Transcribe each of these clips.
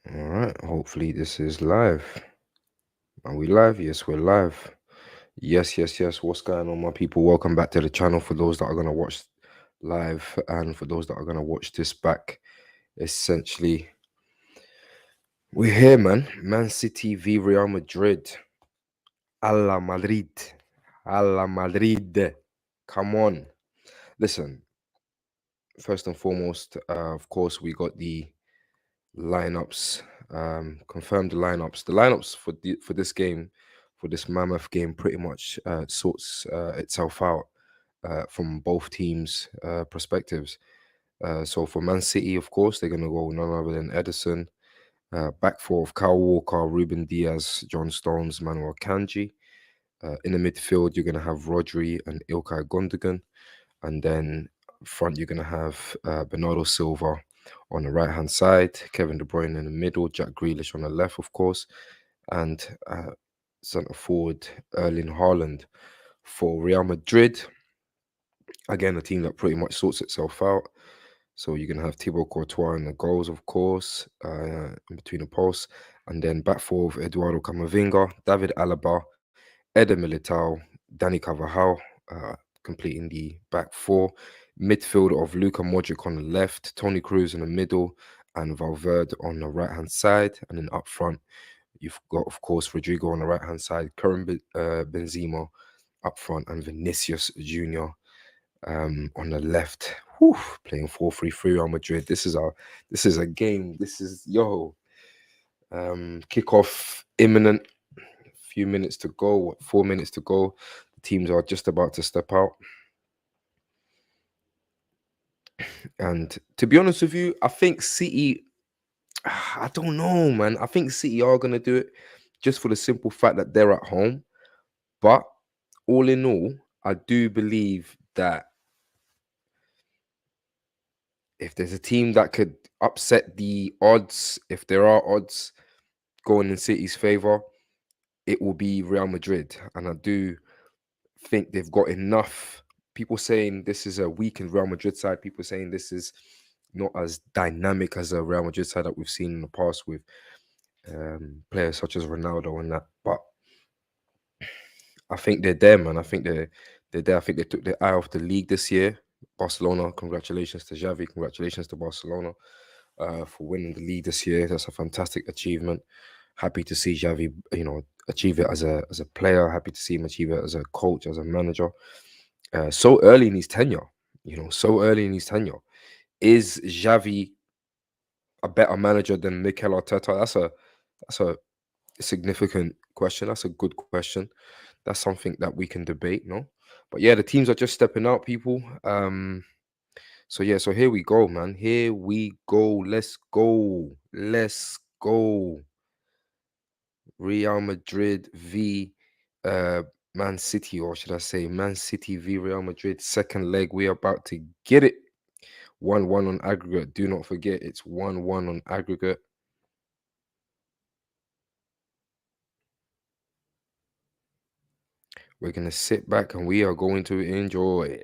All right. Hopefully, this is live. Are we live? Yes, we're live. Yes, yes, yes. What's going on, my people? Welcome back to the channel for those that are going to watch live and for those that are going to watch this back. Essentially, we're here, man. Man City v Real Madrid. A la Madrid. A la Madrid. Come on. Listen, first and foremost, of course, we got the lineups. Confirmed the lineups. The lineups for this game, for this mammoth game, pretty much sorts itself out from both teams' perspectives. So for Man City, of course, they're gonna go none other than Edison. Back four of Kyle Walker, Ruben Diaz, John Stones, Manuel Kanji. In the midfield, you're gonna have Rodri and Ilkay Gundogan, and then front you're gonna have Bernardo Silva on the right hand side, Kevin De Bruyne in the middle, Jack Grealish on the left, of course, and centre forward Erling Haaland. For Real Madrid, again a team that pretty much sorts itself out. So you're gonna have Thibaut Courtois in the goals, of course, in between the posts, and then back four of Eduardo Camavinga, David Alaba, Eder Militao, Danny Carvajal, completing the back four. Midfield of Luka Modric on the left, Tony Cruz in the middle, and Valverde on the right hand side. And then up front, you've got, of course, Rodrigo on the right hand side, Benzema up front, and Vinicius Junior on the left. Whew, playing 4-3-3 Real Madrid. This is a game. This is kickoff imminent. Few minutes to go. What, 4 minutes to go? The teams are just about to step out. And to be honest with you, I think City. I don't know, man. I think City are gonna do it just for the simple fact that they're at home. But all in all, I do believe that if there's a team that could upset the odds, if there are odds going in City's favor, it will be Real Madrid. And I do think they've got enough. People saying this is a weakened Real Madrid side. People saying this is not as dynamic as a Real Madrid side that we've seen in the past with players such as Ronaldo and that. But I think they're there, man. I think they're there. I think they took their eye off the league this year. Barcelona, congratulations to Xavi. Congratulations to Barcelona for winning the league this year. That's a fantastic achievement. Happy to see Xavi, achieve it as a player. Happy to see him achieve it as a coach, as a manager. So early in his tenure, so early in his tenure. Is Xavi a better manager than Mikel Arteta? That's a significant question. That's a good question. That's something that we can debate, no? But yeah, the teams are just stepping out, people. So yeah, so here we go, man. Here we go. Let's go. Let's go. Real Madrid v Man City, or should I say Man City v Real Madrid. Second leg. We are about to get it. 1-1 on aggregate. Do not forget it's 1-1 on aggregate. We're gonna sit back and we are going to enjoy.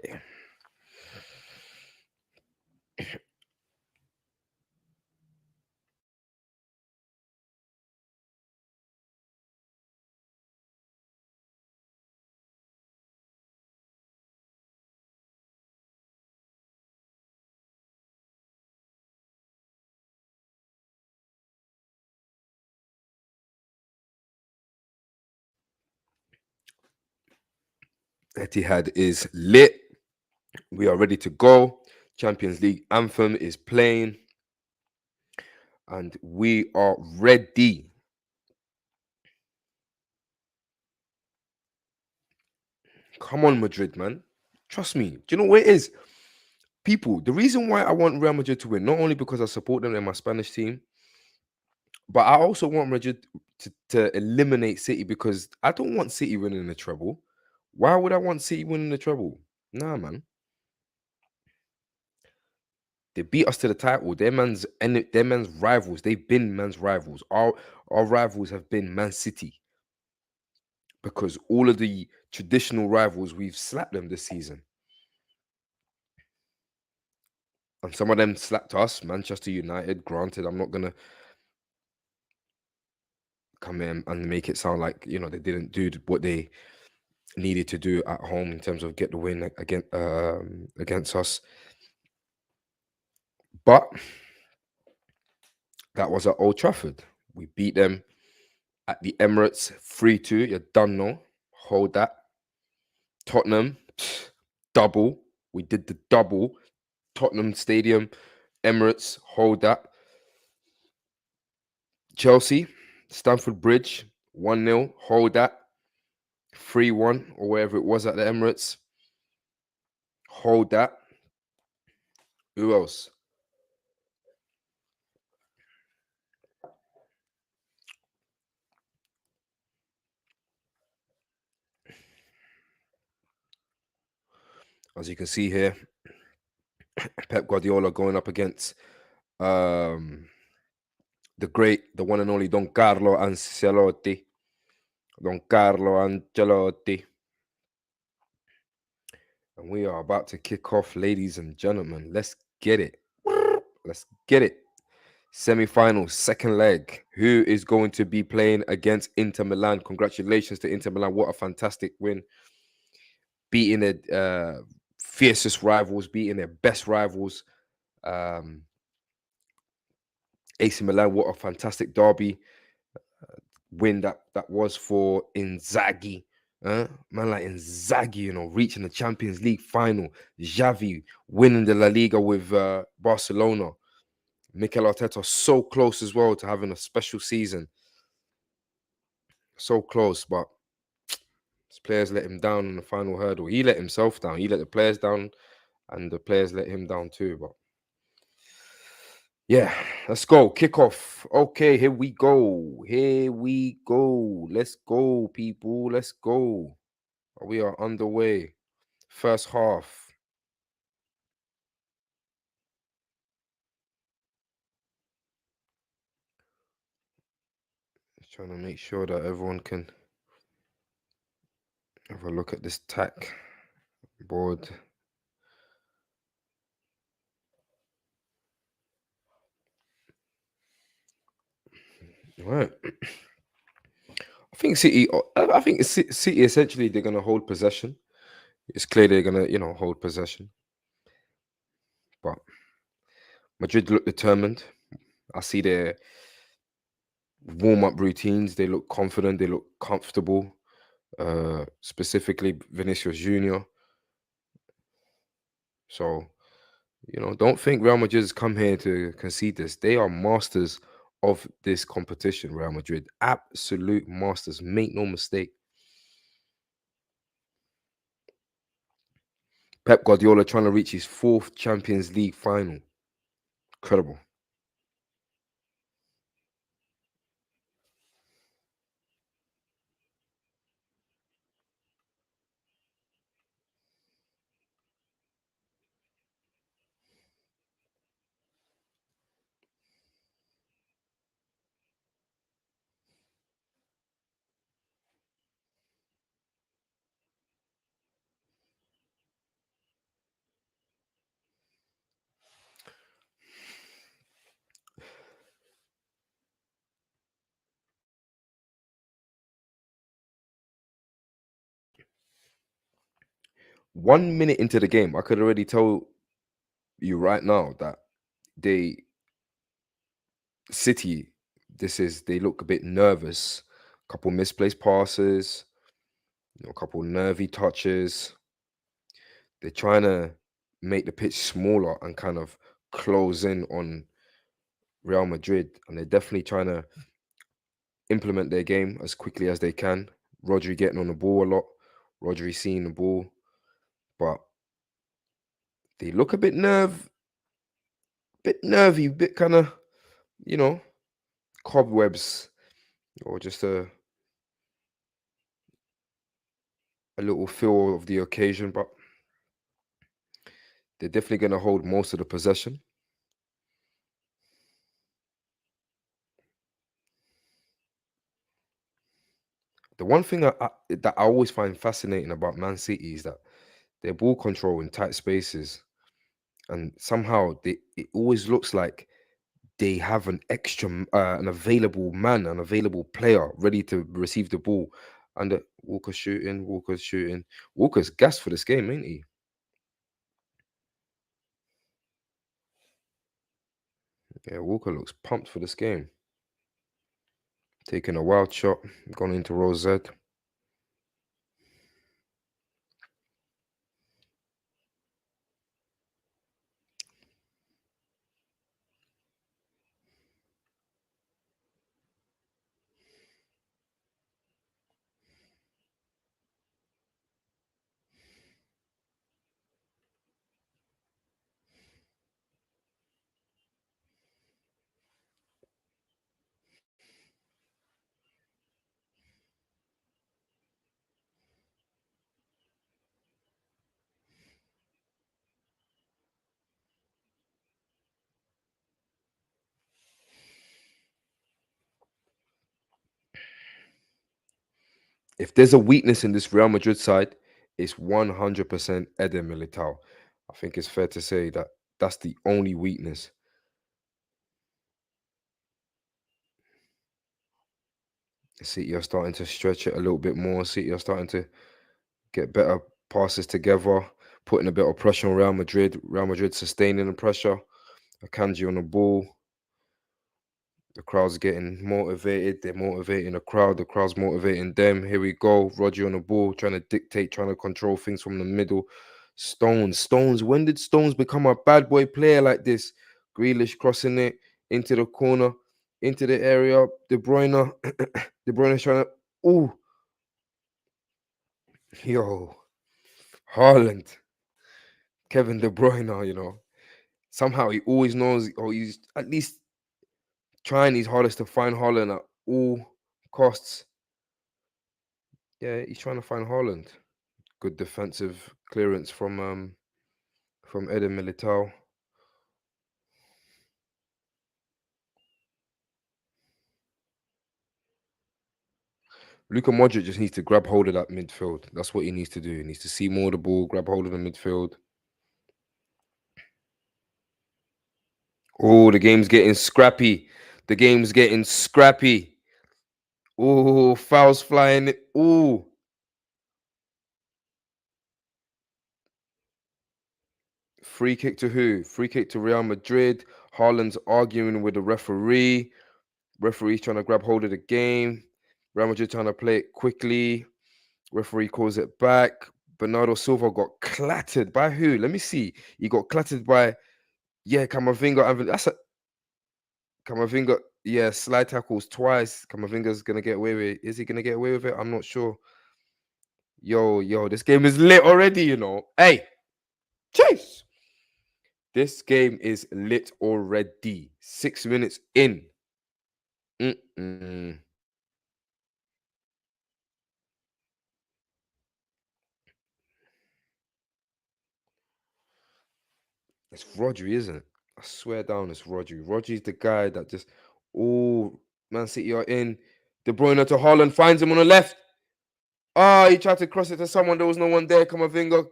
Etihad is lit. We are ready to go. Champions League anthem is playing, and we are ready. Come on, Madrid, man. Trust me. Do you know what it is? People, the reason why I want Real Madrid to win, not only because I support them in my Spanish team, but I also want Madrid to eliminate City because I don't want City winning the treble. Why would I want City winning the treble? Nah, man. They beat us to the title. Their man's rivals. They've been man's rivals. Our rivals have been Man City because all of the traditional rivals we've slapped them this season, and some of them slapped us. Manchester United. Granted, I'm not gonna. come in and make it sound like they didn't do what they needed to do at home in terms of get the win against us. But that was at Old Trafford. We beat them at the Emirates 3-2. You done know. Hold that. Tottenham, double. We did the double. Tottenham Stadium, Emirates, hold that. Chelsea, Stamford Bridge, 1-0, hold that. 3-1 or wherever it was at the Emirates, hold that. Who else? As you can see here, Pep Guardiola going up against um, the one and only Don Carlo Ancelotti. Don Carlo Ancelotti. And we are about to kick off, ladies and gentlemen. Let's get it. Let's get it. Semi-final, second leg. Who is going to be playing against Inter Milan? Congratulations to Inter Milan. What a fantastic win. Beating their fiercest rivals, beating their best rivals. AC Milan, what a fantastic derby win that was for Inzaghi. Man like Inzaghi, reaching the Champions League final. Xavi winning the La Liga with Barcelona. Mikel Arteta so close as well to having a special season. So close, but his players let him down in the final hurdle. He let himself down. He let the players down, and the players let him down too. But yeah, let's go. Kick off. Okay, here we go. Here we go. Let's go, people. Let's go. We are underway. First half. Just trying to make sure that everyone can have a look at this tack board. Right. I think City essentially they're gonna hold possession. It's clear they're gonna, hold possession. But Madrid look determined. I see their warm-up routines. They look confident. They look comfortable. Specifically Vinicius Junior. So, don't think Real Madrid has come here to concede this. They are masters of this competition, Real Madrid. Absolute masters. Make no mistake. Pep Guardiola trying to reach his fourth Champions League final. Incredible. One minute into the game, I could already tell you right now that they City, they look a bit nervous. A couple misplaced passes, a couple nervy touches. They're trying to make the pitch smaller and kind of close in on Real Madrid, and they're definitely trying to implement their game as quickly as they can. Rodri getting on the ball a lot. Rodri seeing the ball, but they look a bit nervy, bit kind of, you know, cobwebs, or just a little feel of the occasion. But they're definitely going to hold most of the possession. The one thing that I always find fascinating about Man City is that their ball control in tight spaces, and somehow it always looks like they have an an available man, an available player ready to receive the ball. And Walker's shooting. Walker's gas for this game, ain't he? Yeah, Walker looks pumped for this game. Taking a wild shot, gone into row Z. If there's a weakness in this Real Madrid side, it's 100% Eder Militao. I think it's fair to say that that's the only weakness. City are starting to stretch it a little bit more. City are starting to get better passes together, putting a bit of pressure on Real Madrid. Real Madrid sustaining the pressure. Akanji on the ball. The crowd's getting motivated. They're motivating the crowd. The crowd's motivating them. Here we go. Rodri on the ball, trying to dictate, trying to control things from the middle. Stones. When did Stones become a bad boy player like this? Grealish crossing it into the corner, into the area. De Bruyne. De Bruyne trying to. Ooh, yo, Haaland. Kevin De Bruyne. Somehow he always knows, or he's at least trying his hardest to find Haaland at all costs. Yeah, he's trying to find Haaland. Good defensive clearance from Eder Militao. Luka Modric just needs to grab hold of that midfield. That's what he needs to do. He needs to see more of the ball, grab hold of the midfield. Oh, the game's getting scrappy. The game's getting scrappy. Oh, fouls flying. Oh, free kick to who? Free kick to Real Madrid. Haaland's arguing with the referee. Referee's trying to grab hold of the game. Real Madrid trying to play it quickly. Referee calls it back. Bernardo Silva got clattered by who? Let me see. He got clattered by Camavinga. That's a Camavinga. Yeah, slide tackles twice. Camavinga's gonna get away with it. Is he gonna get away with it? I'm not sure. Yo, this game is lit already. Hey, chase. This game is lit already. 6 minutes in. Mm-mm. It's Rodri, isn't it? I swear down, it's Rodri. Rodri's the guy that just, oh, Man City are in. De Bruyne to Haaland, finds him on the left. Ah, he tried to cross it to someone. There was no one there. Kamavinga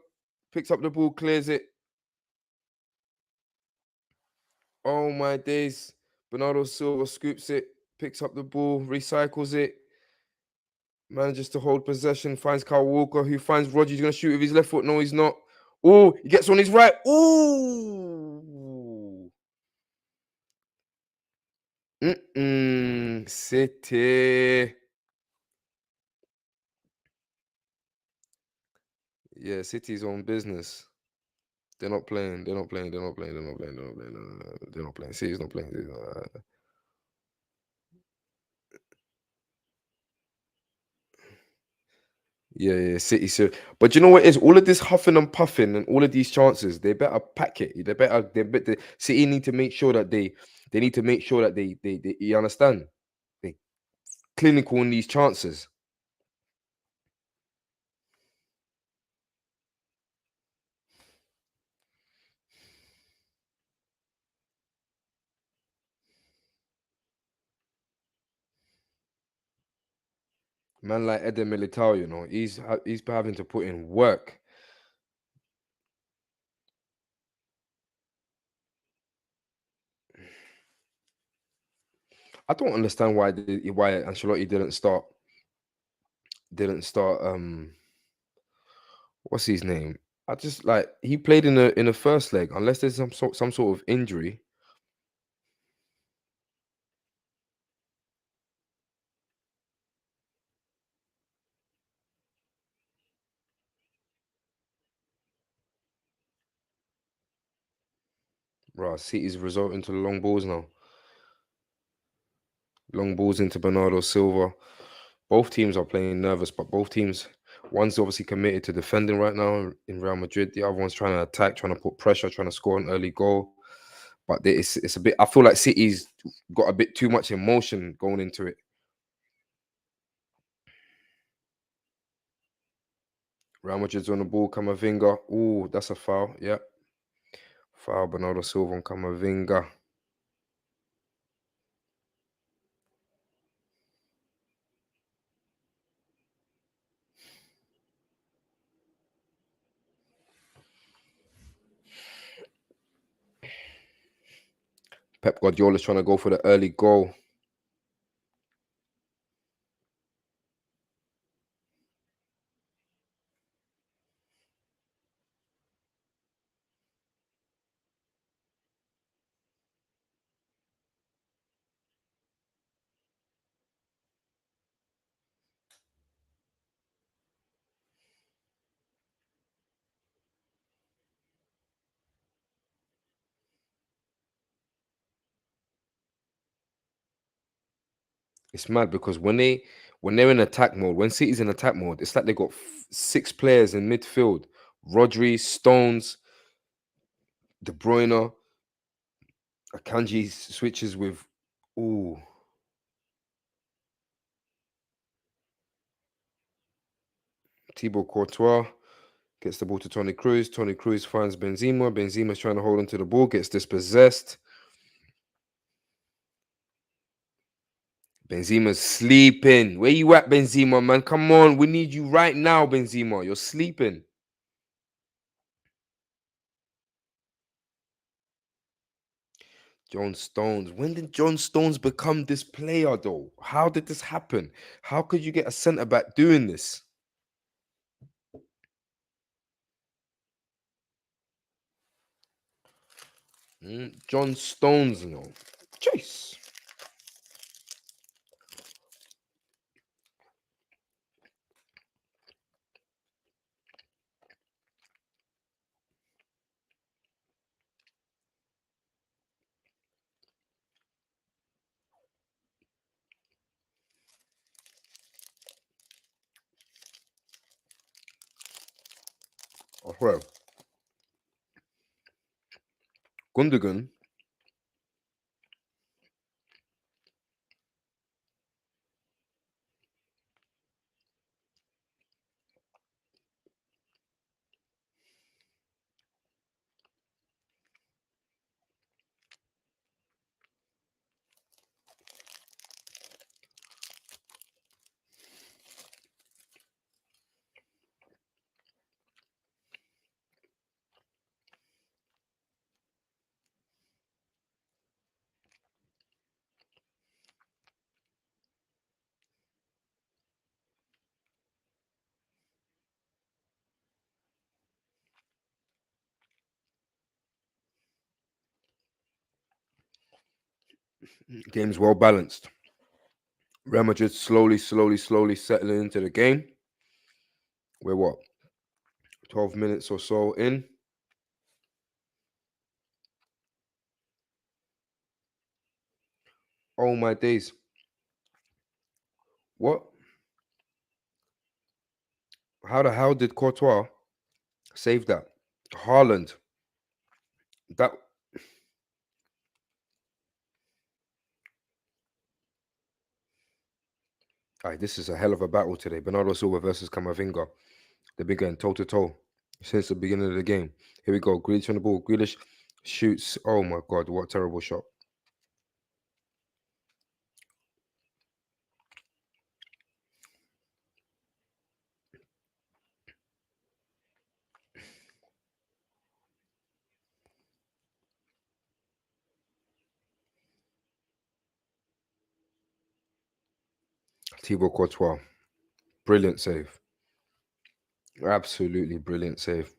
picks up the ball, clears it. Oh my days. Bernardo Silva scoops it, picks up the ball, recycles it, manages to hold possession, finds Kyle Walker, who finds Rodri. He's going to shoot with his left foot. No, he's not. Oh, he gets on his right. Ooh. City. Yeah, City's own business. They're not playing. They're not playing. They're not playing. They're not playing. They're not playing. They're not playing. City's not playing. Yeah, City. So, but you know what it is? All of this huffing and puffing and all of these chances, they better pack it. They better. City need to make sure that they need to make sure that they you understand? They clinical in these chances. Man like Eder Militao, he's having to put in work. I don't understand why Ancelotti didn't start what's his name? I just like he played in the first leg unless there's some sort of injury. Right, City's resorting to the long balls now. Long balls into Bernardo Silva. Both teams are playing nervous, but both teams, one's obviously committed to defending right now in Real Madrid. The other one's trying to attack, trying to put pressure, trying to score an early goal. But it's a bit. I feel like City's got a bit too much emotion going into it. Real Madrid's on the ball. Camavinga. Ooh, that's a foul. Yeah, foul. Bernardo Silva on Camavinga. Pep Guardiola's trying to go for the early goal. It's mad because when they're in attack mode, when City's in attack mode, it's like they got six players in midfield: Rodri, Stones, De Bruyne. Akanji switches with ooh Thibaut Courtois gets the ball to Tony Cruz. Tony Cruz finds Benzema. Benzema's trying to hold onto the ball, gets dispossessed. Benzema's sleeping. Where you at, Benzema, man? Come on, we need you right now, Benzema. You're sleeping. John Stones. When did John Stones become this player, though? How did this happen? How could you get a centre back doing this? John Stones, you know. Chase. Oh, well, Gundogan. Game's well balanced. Real Madrid slowly settling into the game. We're what, 12 minutes or so in? Oh my days. What? How the hell did Courtois save that? Haaland. That Aye, this is a hell of a battle today. Bernardo Silva versus Camavinga. They've been going toe to toe since the beginning of the game. Here we go. Grealish on the ball. Grealish shoots. Oh my god, what a terrible shot. Thibaut Courtois, brilliant save. Absolutely brilliant save.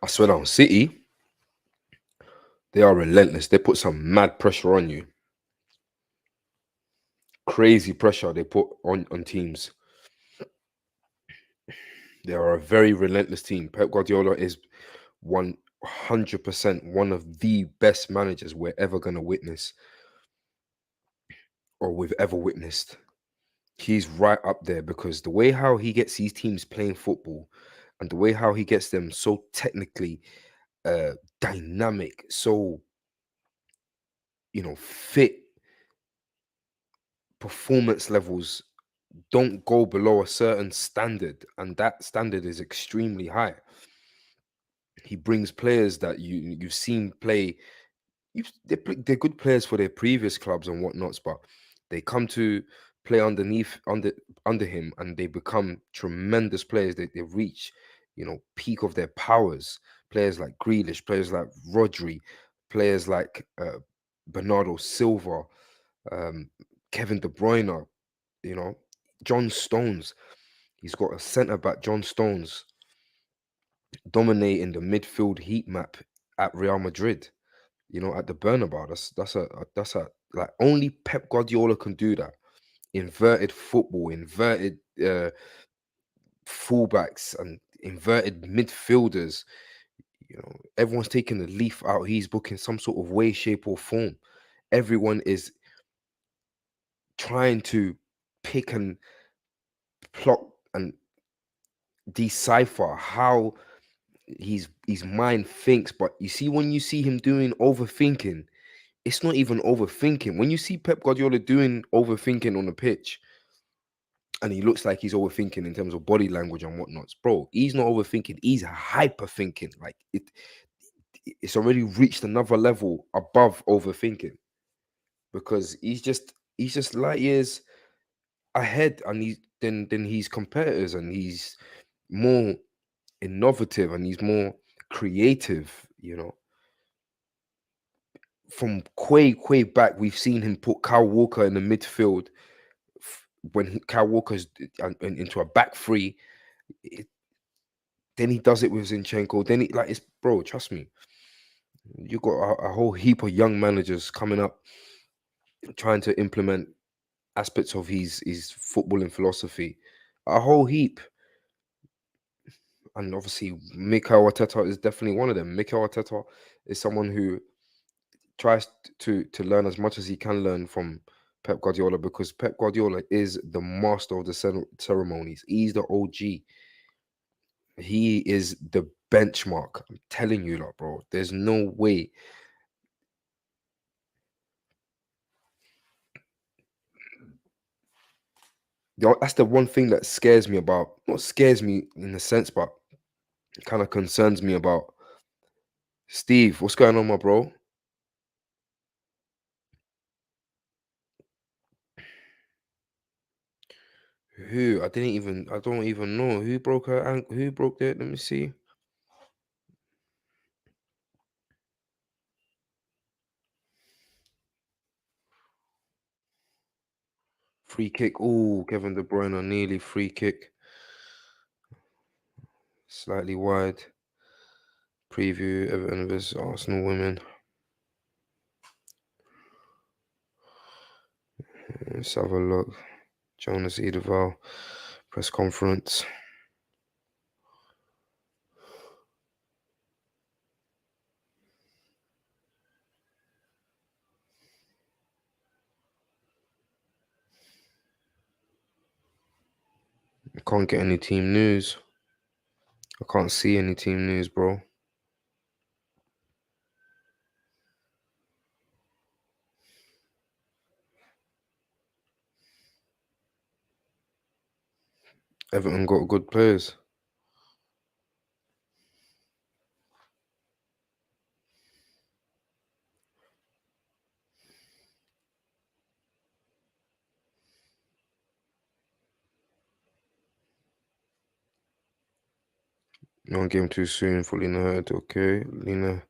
I swear down, City, they are relentless. They put some mad pressure on you. Crazy pressure they put on teams. They are a very relentless team. Pep Guardiola is 100% one of the best managers we're ever going to witness or we've ever witnessed. He's right up there because the way how he gets these teams playing football and the way how he gets them so technically uh dynamic, so fit, performance levels don't go below a certain standard, and that standard is extremely high. He brings players that you've seen play. They're good players for their previous clubs and whatnots, but they come to play under him, and they become tremendous players. They reach, peak of their powers. Players like Grealish, players like Rodri, players like Bernardo Silva, um, Kevin De Bruyne, you know, John Stones. He's got a centre back, John Stones, dominating the midfield heat map at Real Madrid. At the Bernabeu. That's a like only Pep Guardiola can do that. Inverted football, inverted fullbacks, and inverted midfielders. Everyone's taking the leaf out. He's booking some sort of way, shape, or form. Everyone is trying to pick and plot and decipher how his mind thinks. But you see, when you see him doing overthinking, it's not even overthinking. When you see Pep Guardiola doing overthinking on the pitch, and he looks like he's overthinking in terms of body language and whatnots, bro, he's not overthinking. He's hyper thinking. Like it's already reached another level above overthinking because he's just light years ahead, and he's than his competitors, and he's more innovative and he's more creative. From way back, we've seen him put Kyle Walker in the midfield when Kyle Walker's into a back three. it- then he does it with Zinchenko. Then he like it's bro. Trust me, you got a whole heap of young managers coming up trying to implement aspects of his footballing philosophy. A whole heap, and obviously Mikel Arteta is definitely one of them. Mikel Arteta is someone who tries to learn as much as he can learn from Pep Guardiola because Pep Guardiola is the master of the ceremonies. He's the OG. He is the benchmark. I'm telling you that, bro. There's no way. That's the one thing that scares me about. Not scares me in a sense, but kind of concerns me about Steve. What's going on, my bro? Who? I didn't even. I don't even know who broke her ankle. Who broke that? Let me see. Free kick. Oh, Kevin De Bruyne nearly free kick. Slightly wide. Preview Everton vs Arsenal women. Let's have a look. Jonas Edeval press conference. I can't get any team news. I can't see any team news, bro. Everton got good players. No game too soon for Lena Hurd. Okay, Lena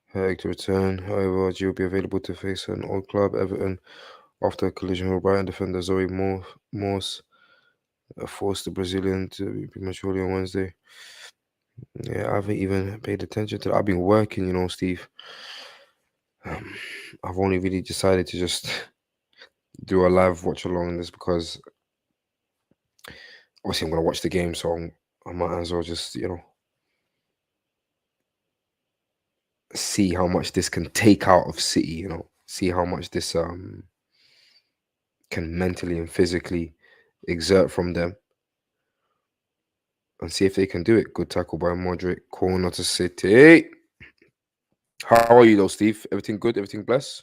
Hurd to return. However, she'll be available to face an old club, Everton, after a collision with Brighton defender Zoe Morse forced the Brazilian to be prematurely on Wednesday. Yeah, I haven't even paid attention to that. I've been working, Steve. Um, I've only really decided to just do a live watch along this because obviously I'm gonna watch the game, so I might as well just see how much this can take out of City. See how much this can mentally and physically exert from them, and see if they can do it. Good tackle by Modric, corner to City. How are you though, Steve? Everything good? Everything blessed?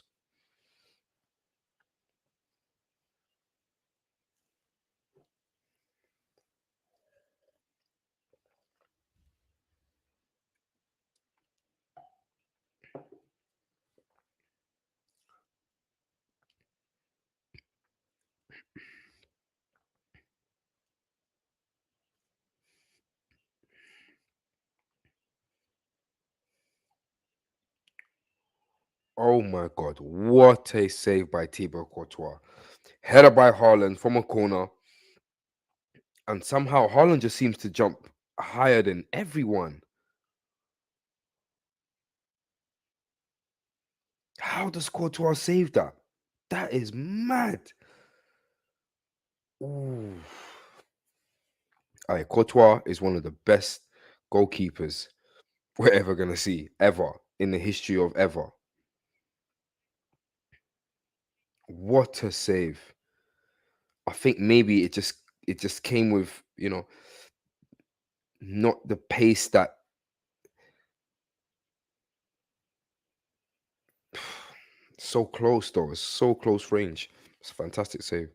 Oh my God! What a save by Thibaut Courtois. Header by Haaland from a corner, and somehow Haaland just seems to jump higher than everyone. How does Courtois save that? That is mad. Ooh. Courtois is one of the best goalkeepers we're ever gonna see, ever, in the history of ever. What a save. I think maybe it just came with, not the pace that so close though. It's so close range. It's a fantastic save.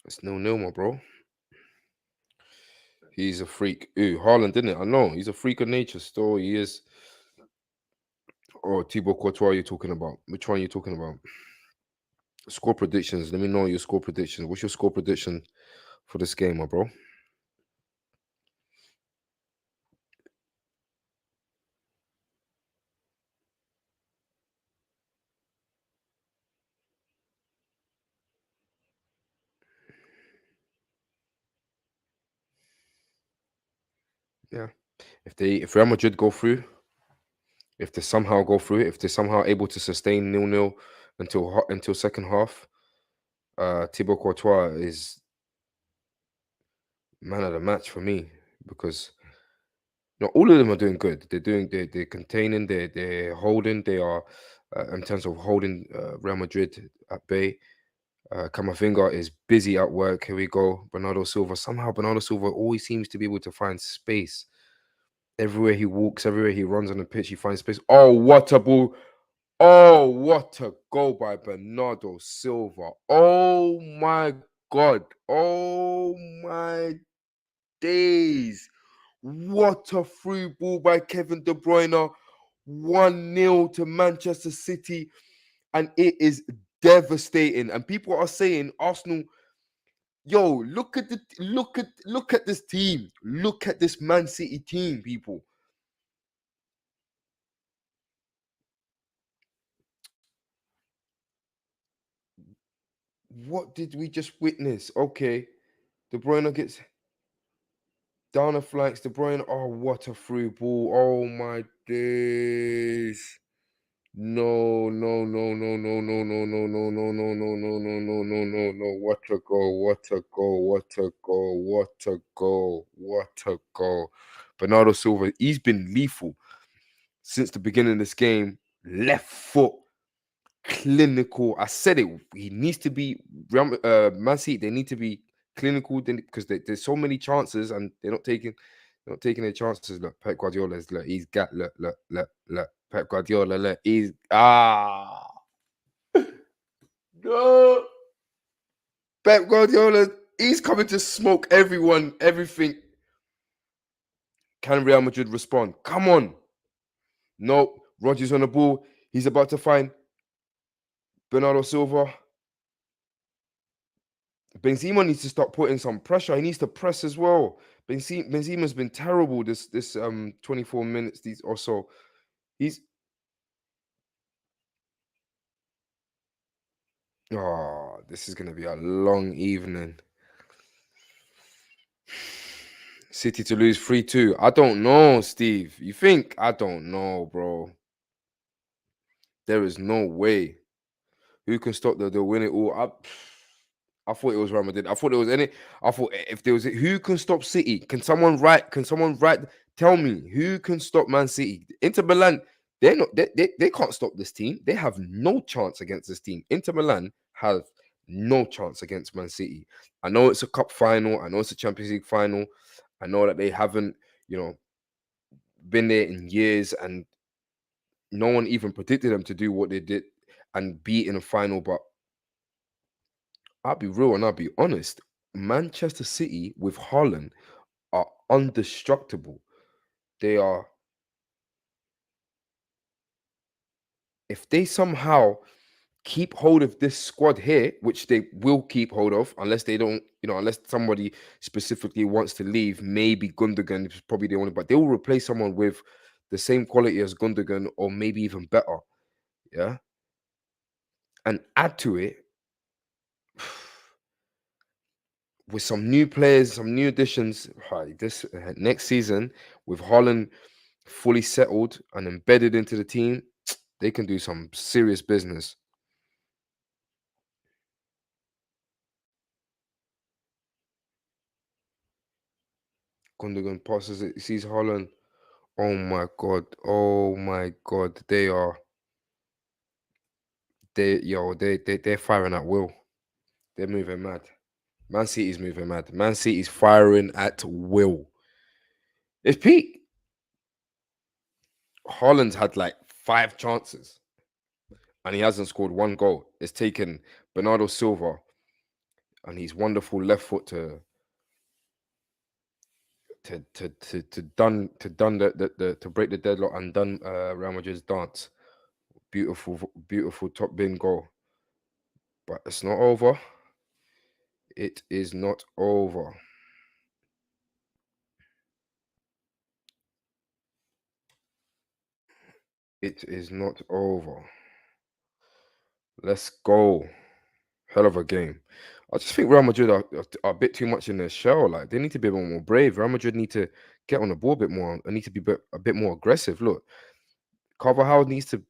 It's nil-nil, my bro. He's a freak. Ooh, Haaland, didn't it? I know. He's a freak of nature still. He is. Oh, Thibaut Courtois, you're talking about. Which one are you talking about? Score predictions. Let me know your score prediction. What's your score prediction for this game, my bro? Yeah. If Real Madrid go through, if they somehow go through, if they're somehow able to sustain nil-nil until second half, Thibaut Courtois is man of the match for me because all of them are doing good. They're containing, they're holding, they are in terms of holding Real Madrid at bay. Camavinga is busy at work. Here we go. Bernardo Silva. Somehow Bernardo Silva always seems to be able to find space. Everywhere he walks, everywhere he runs on the pitch, he finds space. Oh, what a ball. Oh, what a goal by Bernardo Silva. Oh my God. Oh my days. What a free ball by Kevin De Bruyne. 1-0 to Manchester City. And it is devastating. And people are saying Arsenal Yo, look at this team. Look at this Man City team, people. What did we just witness? Okay, De Bruyne gets down the flanks. De Bruyne, oh, what a through ball. Oh my days. No, no, no, no, no, no, no, no, no, no, no, no, no, no, no, no, no, no. What a goal, what a goal, what a goal, what a goal, what a goal. Bernardo Silva, he's been lethal since the beginning of this game. Left foot, clinical. I said it. He needs to be Man City. They need to be clinical because there's so many chances and they're not taking their chances. Look, Pep Guardiola's look. He's got look. Pep Guardiola, look. He's no. Pep Guardiola. He's coming to smoke everyone, everything. Can Real Madrid respond? Come on. No, Rodgers on the ball. He's about to find Bernardo Silva. Benzema needs to start putting some pressure. He needs to press as well. Benzema's been terrible this 24 minutes these or so. He's this is gonna be a long evening. City to lose 3-2. I don't know, Steve. You think? I don't know, bro. There is no way. Who can stop the win it all? I thought it was Real Madrid. I thought there was any. I thought if there was who can stop City? Can someone write? Can someone write? Tell me who can stop Man City? Inter Milan. They're not. They can't stop this team. They have no chance against this team. Inter Milan have no chance against Man City. I know it's a cup final. I know it's a Champions League final. I know that they haven't, been there in years, and no one even predicted them to do what they did and be in a final. But I'll be real and I'll be honest. Manchester City with Haaland are undestructible. They are, if they somehow keep hold of this squad here, which they will keep hold of, unless they don't, unless somebody specifically wants to leave, maybe Gundogan is probably the only, but they will replace someone with the same quality as Gundogan or maybe even better. Yeah. And add to it with some new players, some new additions. Hi, this next season with Holland fully settled and embedded into the team, they can do some serious business. Gundogan passes it, sees Holland. Oh my god! Oh my god! They're firing at will. They're moving mad. Man City's moving mad. Man City's firing at will. It's peak. Holland's had like 5 chances and he hasn't scored one goal. It's taken Bernardo Silva and his wonderful left foot to done the to break the deadlock and done Real Madrid's dance. Beautiful top bin goal. But it's not over. It is not over. It is not over. Let's go. Hell of a game. I just think Real Madrid are a bit too much in their shell. Like they need to be a bit more brave. Real Madrid need to get on the ball a bit more. And need to be a bit more aggressive. Look, Carvajal needs to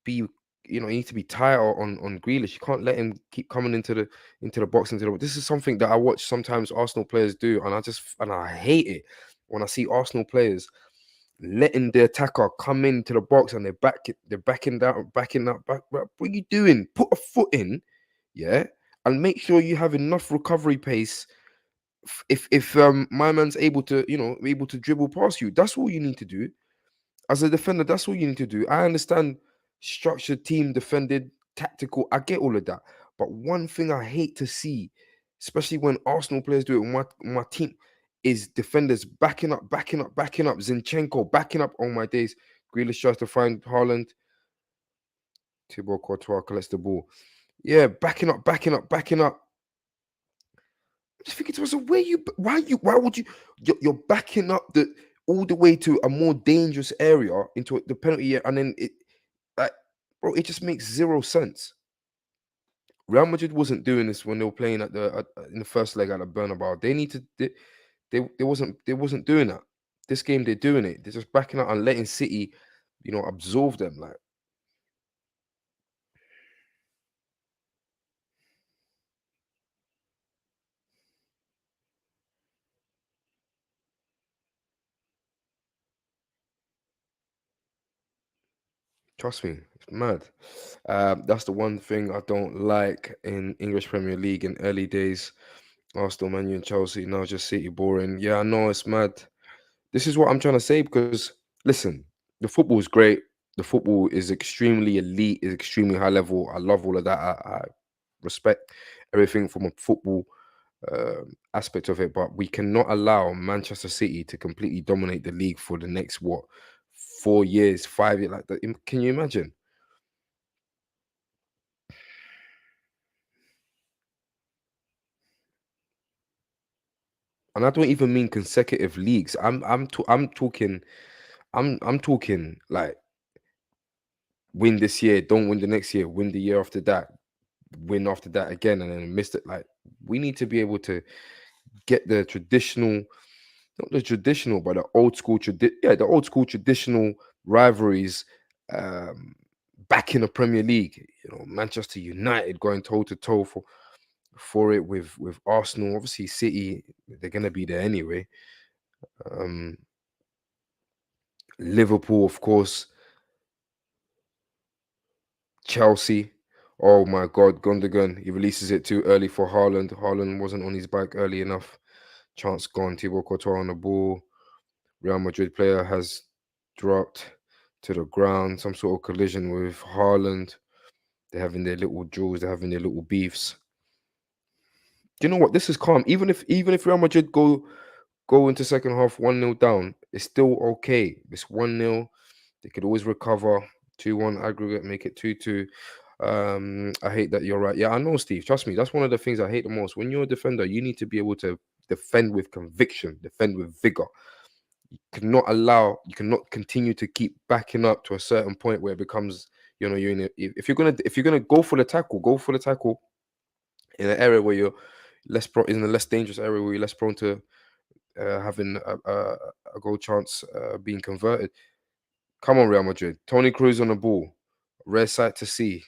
be, he needs to be tighter on Grealish. You can't let him keep coming into the box. This is something that I watch sometimes Arsenal players do, and I hate it when I see Arsenal players letting the attacker come into the box and they're backing down, backing up. What are you doing? Put a foot in, yeah, and make sure you have enough recovery pace. If my man's able to dribble past you, that's all you need to do as a defender. That's all you need to do. I understand structured team defended, tactical. I get all of that. But one thing I hate to see, especially when Arsenal players do it, my team, is defenders backing up. Zinchenko backing up. Oh my days. Grealish tries to find Haaland. Thibaut Courtois collects the ball. Yeah, backing up. just thinking to myself, why would you? You're backing up the all the way to a more dangerous area into the penalty area, and then like, bro, it just makes zero sense. Real Madrid wasn't doing this when they were playing in the first leg at the Bernabeu. They need to they wasn't doing that. This game they're doing it. They're just backing up and letting City, absorb them. Like, trust me, it's mad. That's the one thing I don't like in English Premier League in early days. Arsenal, Man U, and Chelsea. Now just City boring. Yeah, I know it's mad. This is what I'm trying to say because listen, the football is great. The football is extremely elite, is extremely high level. I love all of that. I respect everything from a football aspect of it, but we cannot allow Manchester City to completely dominate the league for the next 4 years, 5 years, like that. Can you imagine? And I don't even mean consecutive leagues. I'm talking like win this year, don't win the next year, win the year after that, win after that again, and then miss it. Like, we need to be able to get the traditional, not the traditional, but the old school the old school traditional rivalries um back in the Premier League. Manchester United going toe to toe for it with Arsenal. Obviously, City, they're gonna be there anyway. Um Liverpool, of course, Chelsea. Oh my God, Gundogan, he releases it too early for Haaland. Haaland wasn't on his bike early enough. Chance gone. Thibaut Courtois on the ball. Real Madrid player has dropped to the ground. Some sort of collision with Haaland. They're having their little duels. They're having their little beefs. Do you know what? This is calm. Even if Real Madrid go into second half 1-0 down, it's still okay. It's 1-0. They could always recover. 2-1 aggregate, make it 2-2. I hate that you're right. Yeah, I know, Steve. Trust me, that's one of the things I hate the most. When you're a defender, you need to be able to defend with conviction, defend with vigor. You cannot continue to keep backing up to a certain point where it becomes, you're in if you're gonna go for the tackle in an area where you're in a less dangerous area where you're less prone to having a goal chance being converted. Come on, Real Madrid. Tony Cruz on the ball. Rare sight to see.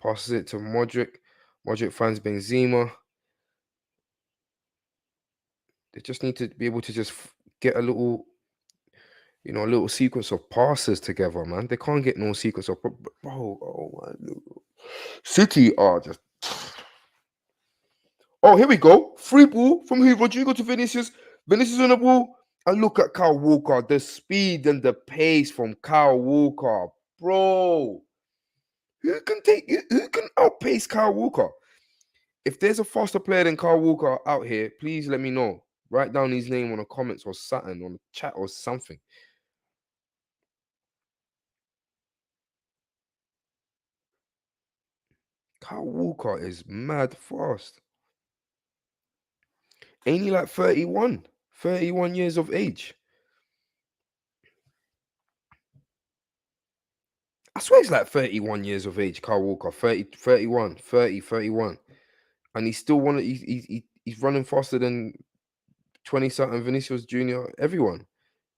Passes it to Modric. Modric finds Benzema. They just need to be able to just get a little sequence of passes together, man. They can't get no sequence of bro. Oh my, City are just. Oh, here we go. Free ball from who? Rodrigo to Vinicius. Vinicius on the ball. And look at Kyle Walker. The speed and the pace from Kyle Walker. Bro. Who can outpace Kyle Walker? If there's a faster player than Kyle Walker out here, please let me know. Write down his name on the comments or something, on the chat or something. Kyle Walker is mad fast. Ain't he like 31? 31 years of age. I swear he's like 31 years of age, Kyle Walker. 30, 31, 30, 31. And he's still he's running faster than 20 something Vinicius Jr., everyone.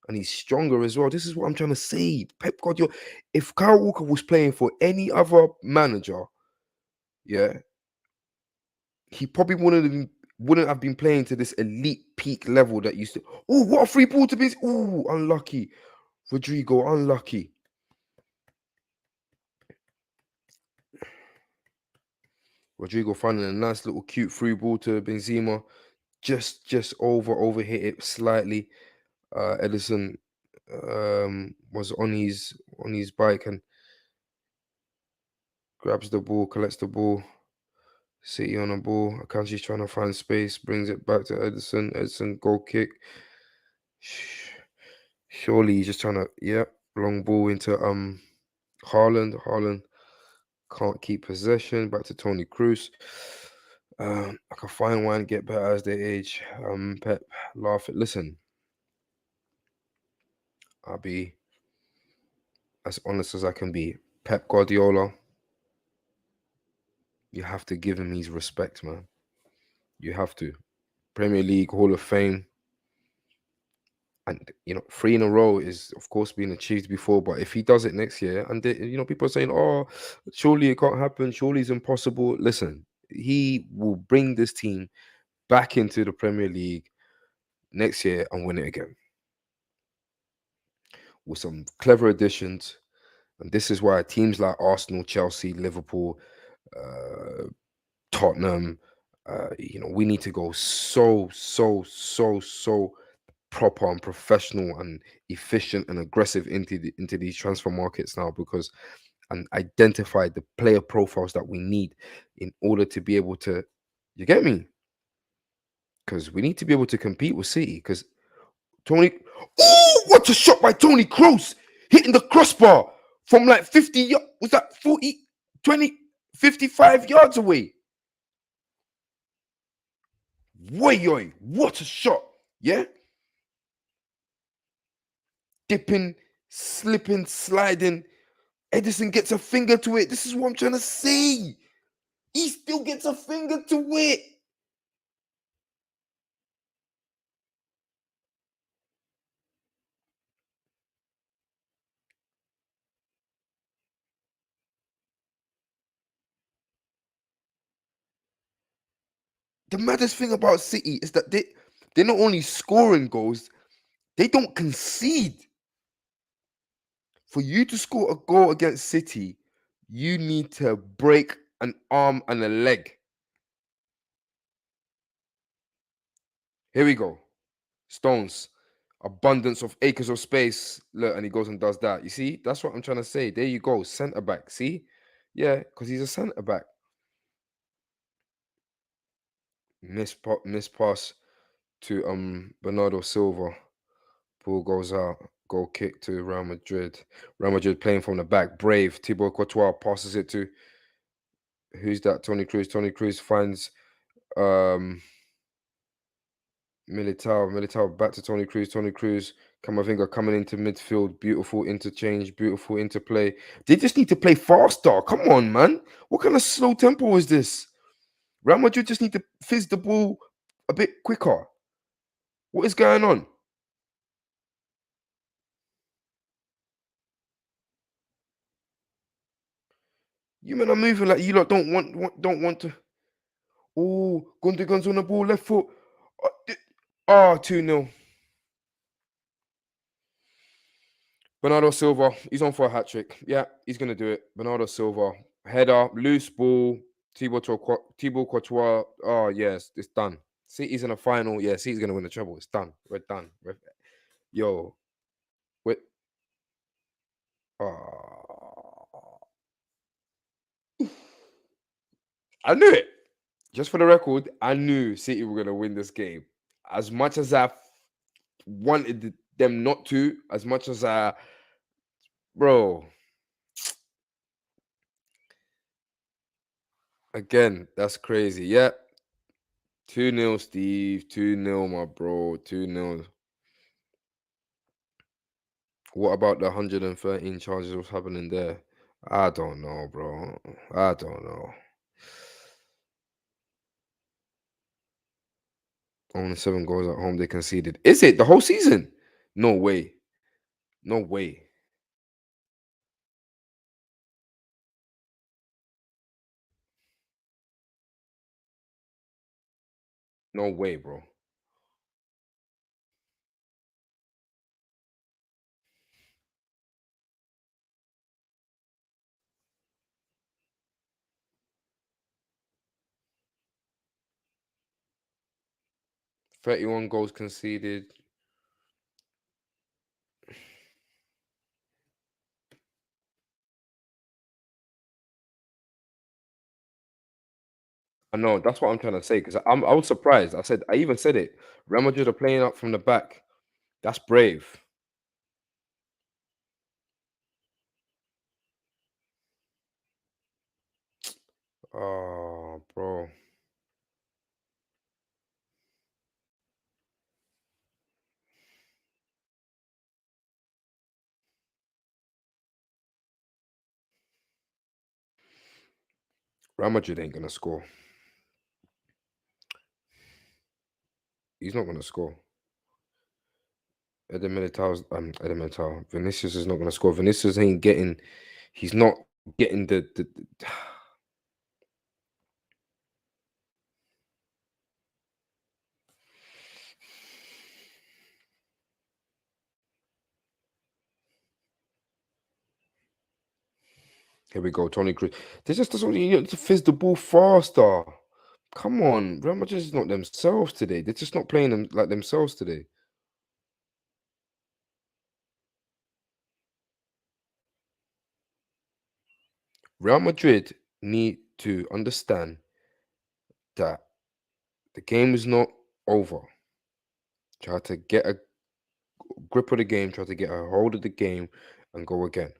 And he's stronger as well. This is what I'm trying to say. Pep Guardiola, if Kyle Walker was playing for any other manager, yeah, he probably wouldn't have been playing to this elite peak level that used to. Oh, what a free ball to be. Oh, unlucky. Rodrigo, unlucky. Rodrigo finding a nice little cute free ball to Benzema. Just overhit it slightly. Edison was on his bike and grabs the ball, collects the ball. City on the ball. Akanji's trying to find space, brings it back to Edison. Edison goal kick. Surely he's just trying to, long ball into Haaland. Haaland can't keep possession. Back to Tony Cruz. Like a fine wine get better as they age. Pep, laugh it. Listen, I'll be as honest as I can be. Pep Guardiola, you have to give him his respect, man. You have to. Premier League, Hall of Fame, and three in a row is of course been achieved before. But if he does it next year, and people are saying, "Oh, surely it can't happen. Surely it's impossible." Listen, he will bring this team back into the Premier League next year and win it again with some clever additions. And this is why teams like Arsenal, Chelsea, Liverpool, uh, Tottenham, we need to go so proper and professional and efficient and aggressive into these transfer markets now, because and identify the player profiles that we need in order to be able to, you get me? Because we need to be able to compete with City. Because Tony, oh, what a shot by Tony Kroos, hitting the crossbar from like 50 was that 40, 20, 55 yards away. Way, what a shot. Yeah, dipping, slipping, sliding. Edison gets a finger to it. This is what I'm trying to say. He still gets a finger to it. The maddest thing about City is that they're not only scoring goals, they don't concede. For you to score a goal against City, you need to break an arm and a leg. Here we go. Stones. Abundance of acres of space. Look, and he goes and does that. You see, that's what I'm trying to say. There you go. Centre back. See? Yeah, because he's a centre back. Miss pass to Bernardo Silva. Ball goes out. Goal kick to Real Madrid. Real Madrid playing from the back. Brave. Thibaut Courtois passes it to, who's that? Tony Cruz. Tony Cruz finds um Militao back to Tony Cruz. Tony Cruz, Camavinga coming into midfield. Beautiful interchange, beautiful interplay. They just need to play faster. Come on, man. What kind of slow tempo is this? Real Madrid just need to fizz the ball a bit quicker. What is going on? You men are moving like you lot don't want to. Oh, Gundogan's on the ball, left foot. 2-0. Bernardo Silva, he's on for a hat trick. Yeah, he's gonna do it. Bernardo Silva, header, loose ball. Thibaut Courtois. Oh yes, it's done. City's in the final. Yeah, City's gonna win the treble. It's done. We're done. Yo, wait. Oh, I knew it. Just for the record, I knew City were gonna win this game. As much as I wanted them not to, as much as bro. Again, that's crazy. Yeah, 2-0, Steve. 2-0, my bro. 2-0. What about the 113 charges? What's happening there? I don't know, bro. I don't know. Only 7 goals at home they conceded. Is it the whole season? No way. No way. No way, bro. 31 goals conceded. I know, that's what I'm trying to say, because I was surprised. I even said it. Real Madrid are playing up from the back. That's brave. Oh, bro. Real Madrid ain't gonna score. He's not gonna score. Eden Militao. Vinicius is not gonna score. Vinicius ain't getting. He's not getting the. Here we go, Tony Cruz. They just doesn't you need to fizz the ball faster. Come on, Real Madrid is not themselves today. They're just not playing them like themselves today. Real Madrid need to understand that the game is not over. Try to get a grip of the game, try to get a hold of the game, and go again.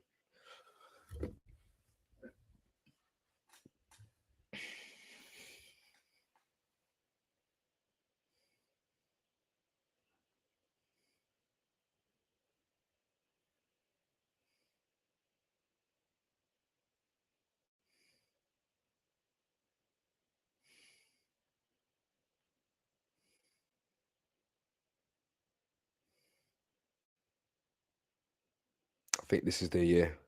I think this is the year.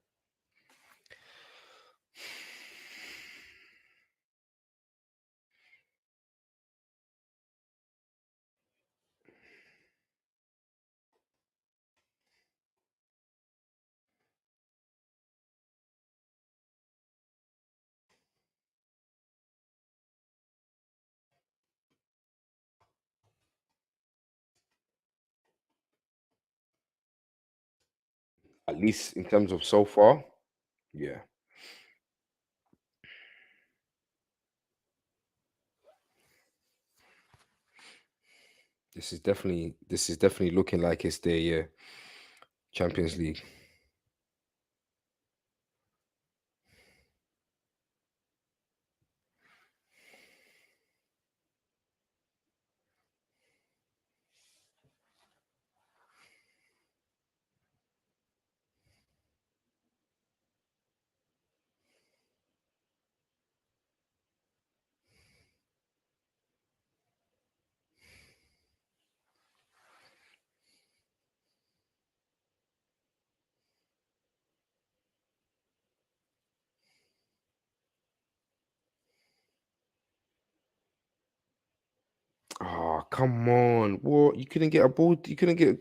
At least in terms of so far, yeah. This is definitely looking like it's their year. Champions League. Oh, come on. What? You couldn't get a ball. You couldn't get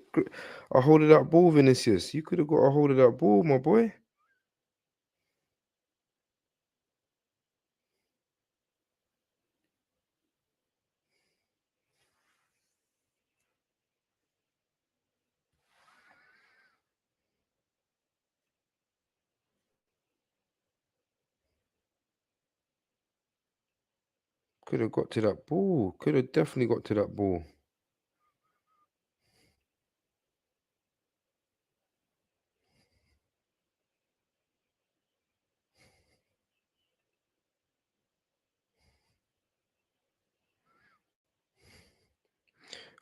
a hold of that ball, Vinicius. You could have got a hold of that ball, my boy. Could have got to that ball. Could have definitely got to that ball.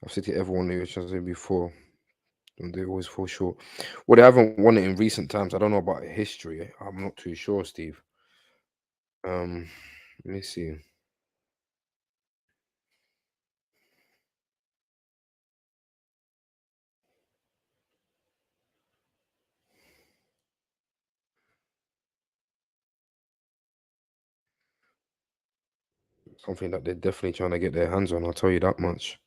I've said to everyone who has said before, and they always fall short. Well, they haven't won it in recent times. I don't know about history. I'm not too sure, Steve. Um, let me see. Something that they're definitely trying to get their hands on. I'll tell you that much.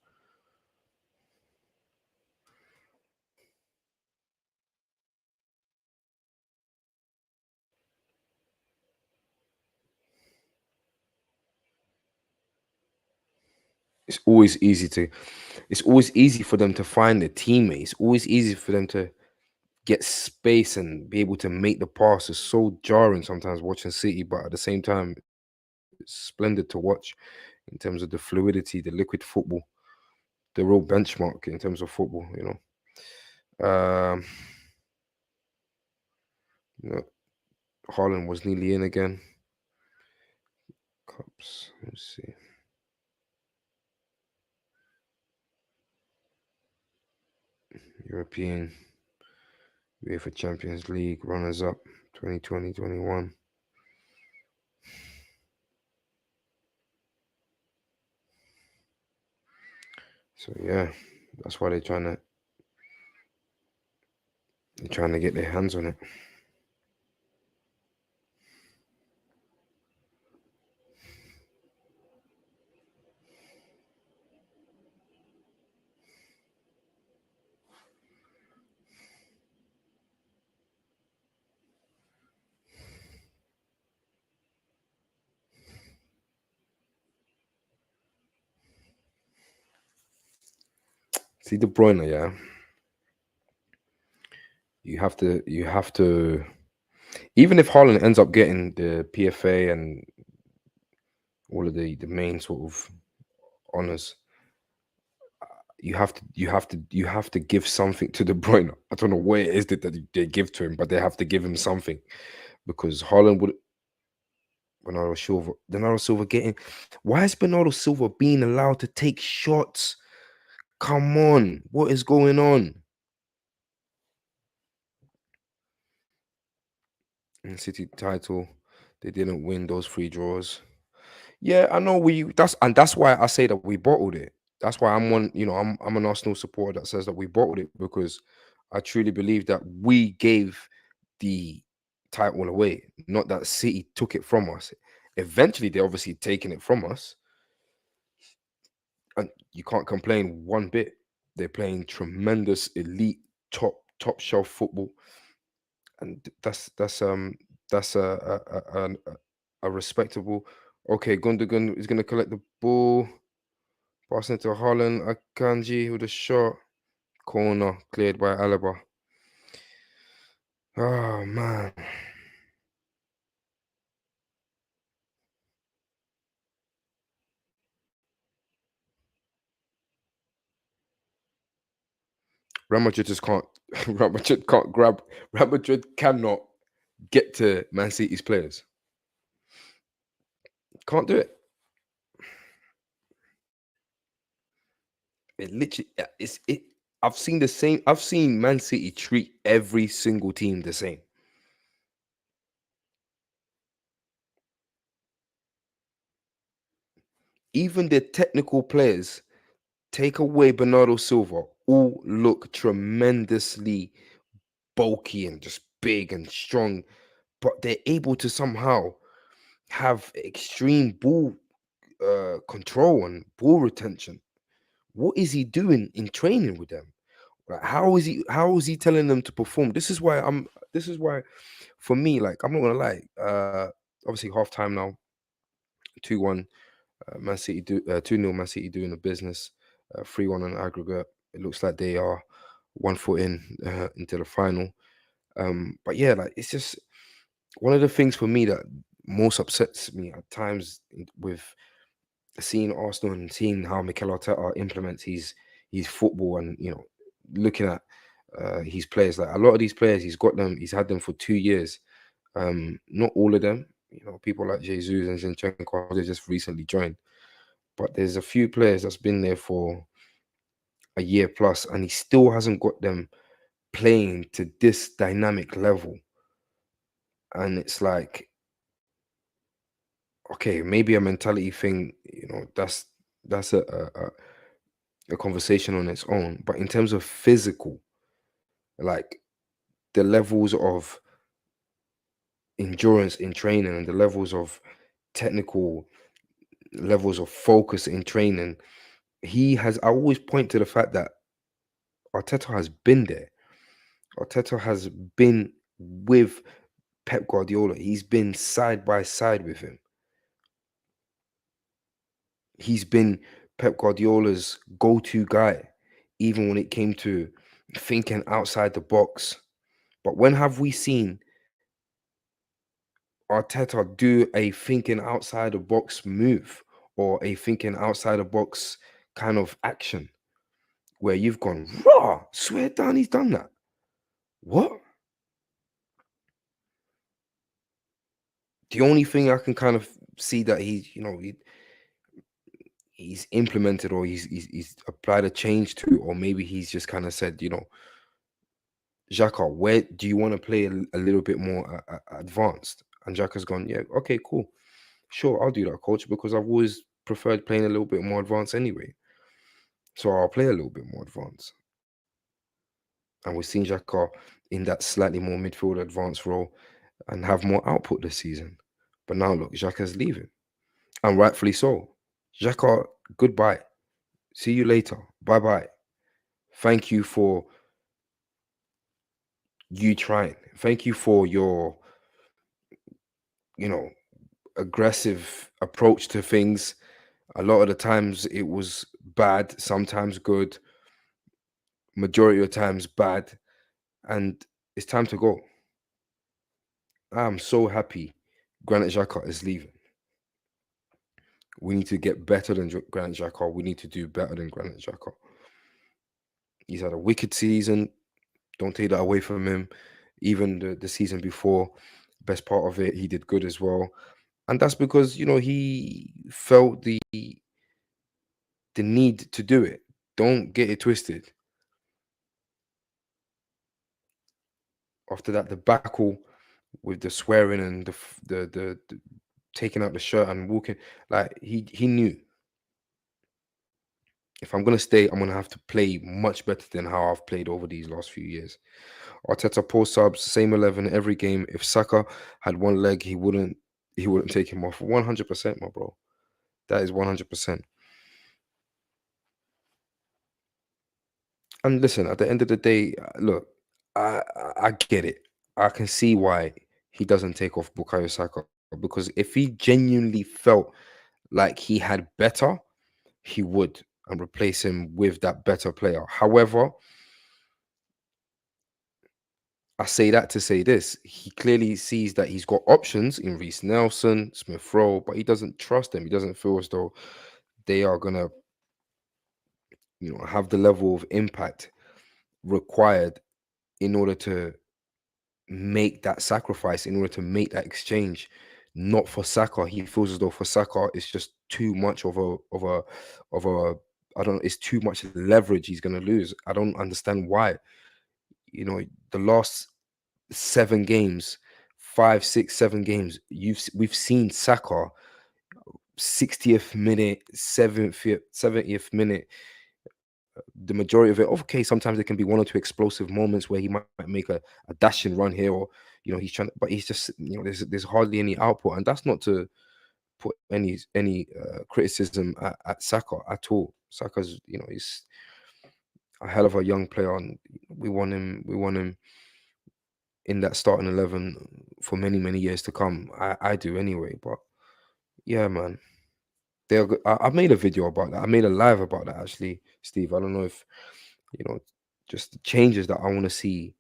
It's always easy to. It's always easy for them to find a teammate. It's always easy for them to get space and be able to make the pass. Is so jarring sometimes watching City, but at the same time, it's splendid to watch in terms of the fluidity, the liquid football, the real benchmark in terms of football. Um, you know, Haaland was nearly in again. Cups. Let's see. European UEFA Champions League runners up 2020-21. So yeah, that's why they're trying to get their hands on it. See De Bruyne, yeah. You have to even if Haaland ends up getting the PFA and all of the main sort of honors, you have to give something to De Bruyne. I don't know what it is that they give to him, but they have to give him something because Haaland would Bernardo Silva getting. Why is Bernardo Silva being allowed to take shots? Come on, what is going on? In City title, they didn't win those three draws. Yeah, I know that's why I say that we bottled it. That's why I'm one, I'm an Arsenal supporter that says that we bottled it because I truly believe that we gave the title away, not that City took it from us. Eventually, they're obviously taking it from us, and you can't complain one bit. They're playing tremendous, elite, top shelf football, and that's a respectable. Okay, Gundogan is going to collect the ball. Passing to Holland, Akanji with a shot. Corner cleared by Alaba. Oh man. Real Madrid just can't Real Madrid can't grab Real Madrid cannot get to Man City's players. Can't do it. It literally it's it I've seen Man City treat every single team the same. Even the technical players, take away Bernardo Silva, all look tremendously bulky and just big and strong, but they're able to somehow have extreme ball control and ball retention. What is he doing in training with them? Like, how is he telling them to perform? This is why for me, like, I'm not gonna lie. Obviously half time now, 2-1, Man City 2-0 Man City doing the business, 3-1 on aggregate. It looks like they are one foot into the final. But yeah, like, it's just one of the things for me that most upsets me at times with seeing Arsenal and seeing how Mikel Arteta implements his football, and looking at his players. Like, a lot of these players, he's had them for 2 years. Not all of them. People like Jesus and Zinchenko, they just recently joined. But there's a few players that's been there for a year plus, and he still hasn't got them playing to this dynamic level. And it's like, okay, maybe a mentality thing. That's a conversation on its own. But in terms of physical, like, the levels of endurance in training and the levels of technical levels of focus in training, I always point to the fact that Arteta has been there. Arteta has been with Pep Guardiola. He's been side by side with him. He's been Pep Guardiola's go-to guy, even when it came to thinking outside the box. But when have we seen Arteta do a thinking outside the box move or a thinking outside the box kind of action where you've gone, raw, swear down, he's done that? What? The only thing I can kind of see that he's implemented, or he's applied a change to, or maybe he's just kind of said, Xhaka, where do you want to play a little bit more advanced? And Xhaka's gone, yeah, okay, cool. Sure, I'll do that, coach, because I've always preferred playing a little bit more advanced anyway. So I'll play a little bit more advanced. And we're seeing Xhaka in that slightly more midfield advanced role and have more output this season. But now look, Xhaka's leaving. And rightfully so. Xhaka, goodbye. See you later. Bye bye. Thank you for you trying. Thank you for your, you know, aggressive approach to things. A lot of the times it was bad, sometimes good, majority of times bad, and it's time to go. I'm so happy Granit Xhaka is leaving. We need to get better than Granit Xhaka. We need to do better than Granit Xhaka. He's had a wicked season. Don't take that away from him. Even the season before, best part of it, he did good as well. And that's because, he felt the need to do it. Don't get it twisted. After that debacle with the swearing and the taking out the shirt and walking, like he knew, if I'm gonna stay, I'm gonna have to play much better than how I've played over these last few years. Arteta post subs, same 11 every game. If Saka had one leg, he wouldn't take him off. 100%, my bro. That is 100%. And listen, at the end of the day, look, I get it. I can see why he doesn't take off Bukayo Saka, because if he genuinely felt like he had better, he would, and replace him with that better player. However, I say that to say this: he clearly sees that he's got options in Reece Nelson, Smith Rowe, but he doesn't trust them. He doesn't feel as though they are gonna, have the level of impact required in order to make that sacrifice, in order to make that exchange. Not for Saka. He feels as though for Saka it's just too much of a I don't know, it's too much leverage he's gonna lose. I don't understand why. The last 7 games, 5, 6, 7 games, we've seen Saka 60th minute, 70th minute, the majority of it. Okay, sometimes there can be one or two explosive moments where he might make a dashing run here, or he's trying, but he's just, there's hardly any output, and that's not to put any criticism at Saka at all. Saka's, he's a hell of a young player, and we want him in that starting 11 for many many years to come. I do anyway, but yeah, man. I made a video about that. I made a live about that, actually, Steve. I don't know if you know just the changes that I want to see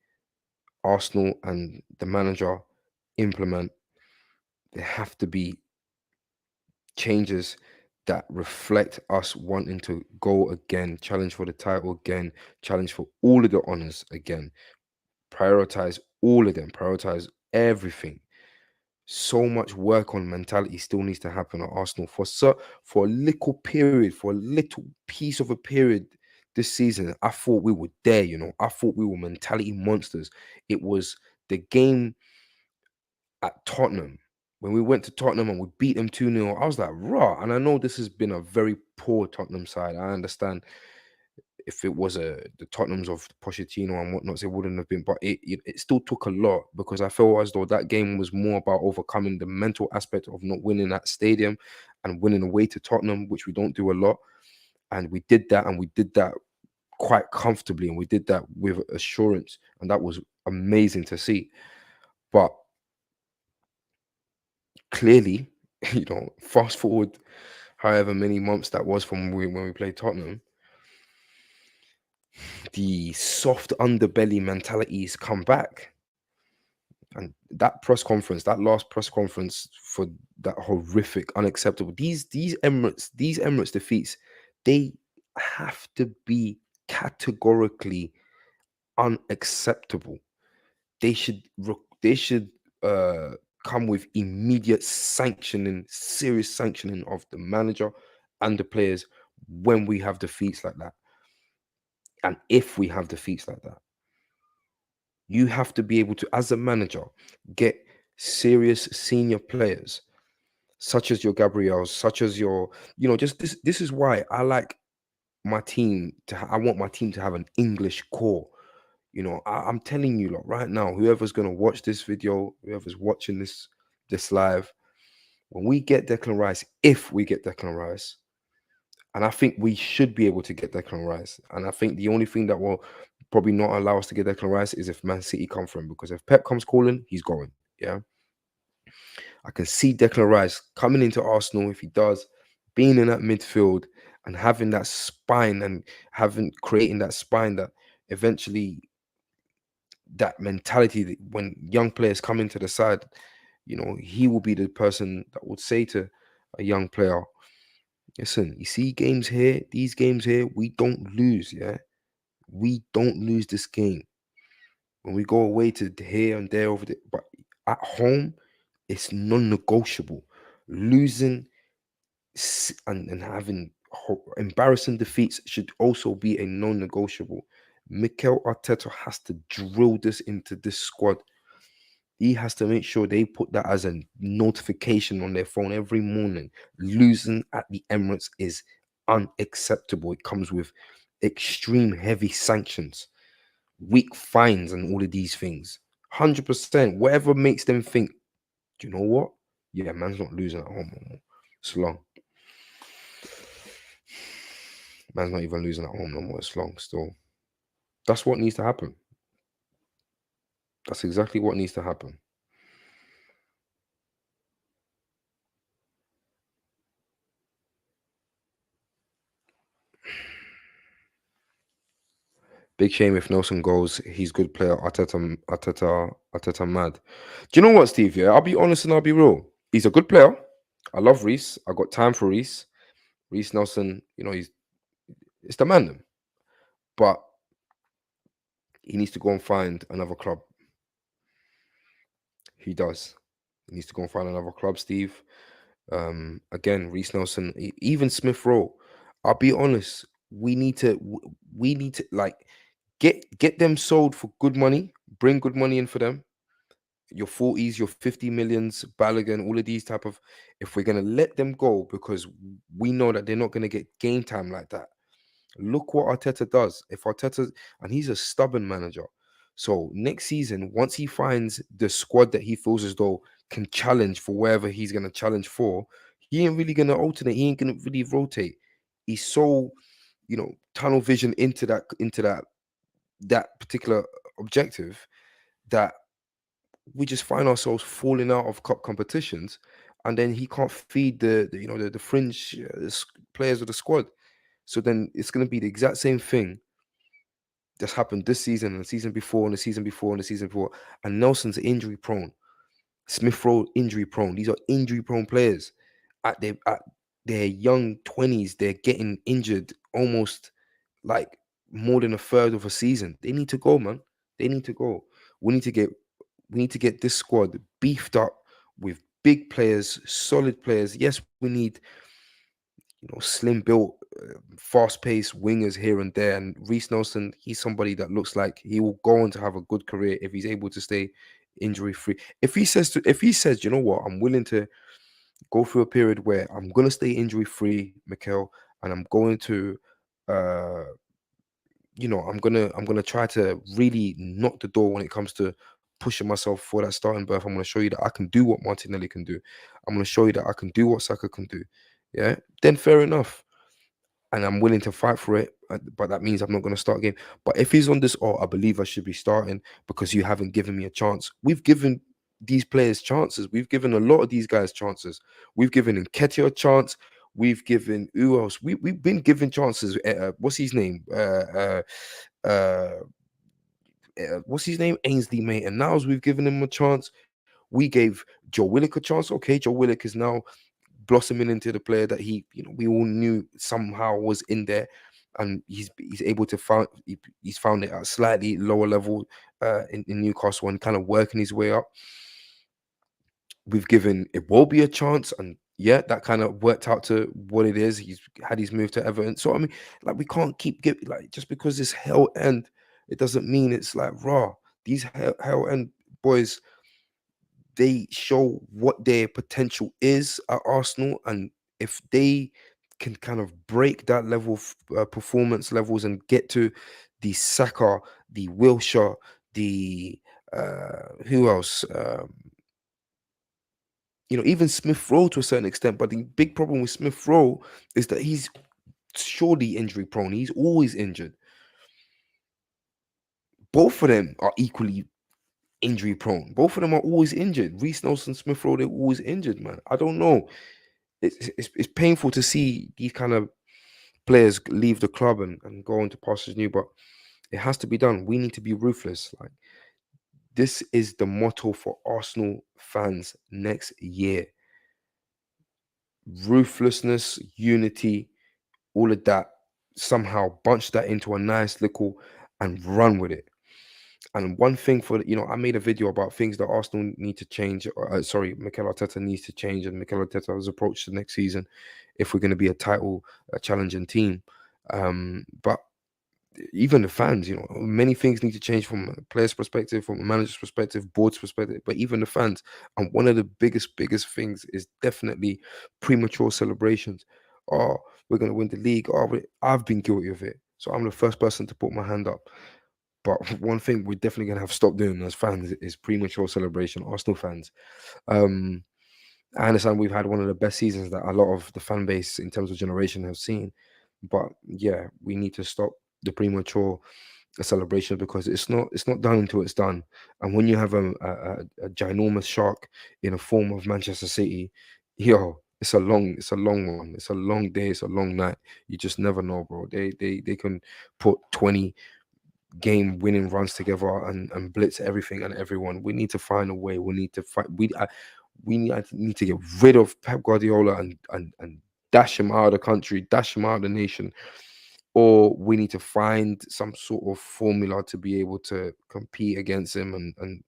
Arsenal and the manager implement. There have to be changes that reflect us wanting to go again, challenge for the title again, challenge for all of the honors again, prioritize all of them, prioritize everything. So much work on mentality still needs to happen at Arsenal for a little period, for a little piece of a period this season. I thought we were there, I thought we were mentality monsters. It was the game at Tottenham. When we went to Tottenham and we beat them 2-0, I was like, raw. And I know this has been a very poor Tottenham side. I understand if it was the Tottenhams of Pochettino and whatnot, it wouldn't have been. But it still took a lot, because I feel as though that game was more about overcoming the mental aspect of not winning that stadium and winning away to Tottenham, which we don't do a lot. And we did that, and we did that quite comfortably, and we did that with assurance, and that was amazing to see. But clearly, fast forward however many months that was from when we played Tottenham, the soft underbelly mentalities come back. And that press conference, that last press conference for that horrific, unacceptable. These Emirates defeats, they have to be categorically unacceptable. They should come with immediate sanctioning, serious sanctioning of the manager and the players when we have defeats like that. And if we have defeats like that, you have to be able to, as a manager, get serious senior players, such as your Gabriels, such as your, just this. This is why I like my team I want my team to have an English core. I'm telling you, lot, right now, whoever's gonna watch this video, whoever's watching this live, when we get Declan Rice, if we get Declan Rice, and I think we should be able to get Declan Rice, and I think the only thing that will probably not allow us to get Declan Rice is if Man City come for him, because if Pep comes calling, he's going. Yeah, I can see Declan Rice coming into Arsenal if he does, being in that midfield and having that spine and having creating that spine that eventually that mentality that when young players come into the side, he will be the person that would say to a young player, listen, you see games here, these games here, we don't lose, yeah? We don't lose this game. When we go away to here and there over there, but at home, it's non-negotiable. Losing and having embarrassing defeats should also be a non-negotiable. Mikel Arteta has to drill this into this squad. He has to make sure they put that as a notification on their phone every morning. Losing at the Emirates is unacceptable. It comes with extreme heavy sanctions, weak fines, and all of these things. 100%. Whatever makes them think, do you know what? Yeah, man's not losing at home no more. It's long. Man's not even losing at home no more. It's long still. That's what needs to happen. That's exactly what needs to happen. Big shame if Nelson goes. He's good player. Arteta mad. Do you know what, Steve? Yeah, I'll be honest and I'll be real. He's a good player. I love Reese. I got time for Reese. Reese Nelson, it's the man them. But he needs to go and find another club. He does. He needs to go and find another club, Steve. Again, Reese Nelson, even Smith Rowe. I'll be honest. We need to like get them sold for good money. Bring good money in for them. Your 40s, your 50 millions, Balogun, all of these type of. If we're gonna let them go because we know that they're not gonna get game time like that. Look what Arteta does. If Arteta, and he's a stubborn manager. So next season, once he finds the squad that he feels as though can challenge for wherever he's gonna challenge for, he ain't really gonna alternate. He ain't gonna really rotate. He's so, tunnel vision into that particular objective that we just find ourselves falling out of cup competitions, and then he can't feed the fringe players of the squad. So then it's going to be the exact same thing that's happened this season and the season before and the season before and the season before. And Nelson's injury prone. Smith Rowe injury prone. These are injury prone players. At their young 20s, they're getting injured almost like more than a third of a season. They need to go, man. They need to go. We need to get we need to get this squad beefed up with big players, solid players. Yes, we need slim built, fast paced wingers here and there. And Reese Nelson, he's somebody that looks like he will go on to have a good career if he's able to stay injury free. If he says, you know what, I'm willing to go through a period where I'm gonna stay injury free, Mikel, and I'm going to uh I'm gonna try to really knock the door when it comes to pushing myself for that starting berth. I'm gonna show you that I can do what Martinelli can do. I'm gonna show you that I can do what Saka can do. Yeah, then fair enough, and I'm willing to fight for it. But that means I'm not gonna start a game. But if he's on this, oh, I believe I should be starting because you haven't given me a chance. We've given these players chances. We've given a lot of these guys chances. We've given Nketiah a chance. We've given who else? We've been given chances. What's his name? Uh, what's his name? Ainsley, mate. And now as we've given him a chance, we gave Joe Willock a chance. Okay, Joe Willock is now blossoming into the player that we all knew somehow was in there, and he's able to he's found it at a slightly lower level in Newcastle and kind of working his way up. We've given it will be a chance, and yeah, that kind of worked out to what it is. He's had his move to Everton. So I mean, like we can't keep giving like just because it's hell end, it doesn't mean it's like raw. These hell end boys, they show what their potential is at Arsenal, and if they can kind of break that level of performance levels and get to the Saka, the Wilshere, the who else? Even Smith Rowe to a certain extent. But the big problem with Smith Rowe is that he's surely injury prone. He's always injured. Both of them are equally injury prone. Both of them are always injured. Reece Nelson, Smith Rowe, they're always injured, man. I don't know. It's painful to see these kind of players leave the club and go into pastures new, but it has to be done. We need to be ruthless. Like, this is the motto for Arsenal fans next year. Ruthlessness, unity, all of that. Somehow bunch that into a nice little and run with it. And one thing I made a video about things that Arsenal need to change. Sorry, Mikel Arteta needs to change, and Mikel Arteta's approach to next season if we're going to be a title challenging team. But even the fans, many things need to change from a player's perspective, from a manager's perspective, board's perspective, but even the fans. And one of the biggest things is definitely premature celebrations. Oh, we're going to win the league. Oh, I've been guilty of it. So I'm the first person to put my hand up. But one thing we're definitely going to have to stop doing as fans is premature celebration, Arsenal fans. Um, I understand we've had one of the best seasons that a lot of the fan base in terms of generation have seen. But yeah, we need to stop the premature celebration because it's not done until it's done. And when you have a ginormous shark in a form of Manchester City, yo, it's a long one. It's a long day. It's a long night. You just never know, bro. They can put 20 game winning runs together and blitz everything and everyone. We need to find a way. We need to fight. I need to get rid of Pep Guardiola and dash him out of the country, dash him out of the nation, or we need to find some sort of formula to be able to compete against him and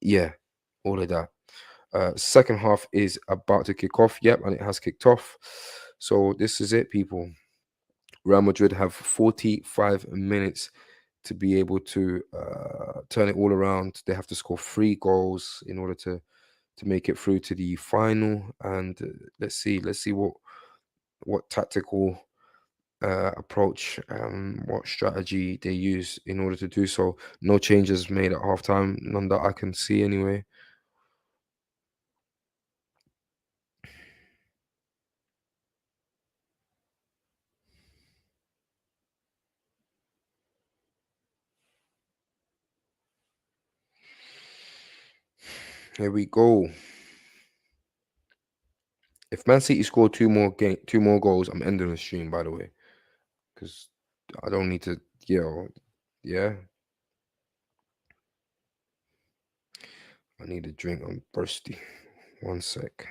yeah, all of that. Second half is about to kick off. Yep, and it has kicked off. So this is it, people. Real Madrid have 45 minutes to be able to turn it all around. They have to score 3 goals in order to make it through to the final. And let's see what tactical approach, what strategy they use in order to do so. No changes made at halftime, none that I can see anyway. Here we go. If Man City score two more goals, I'm ending the stream. By the way, because I don't need to. Yeah. I need a drink. I'm thirsty. One sec.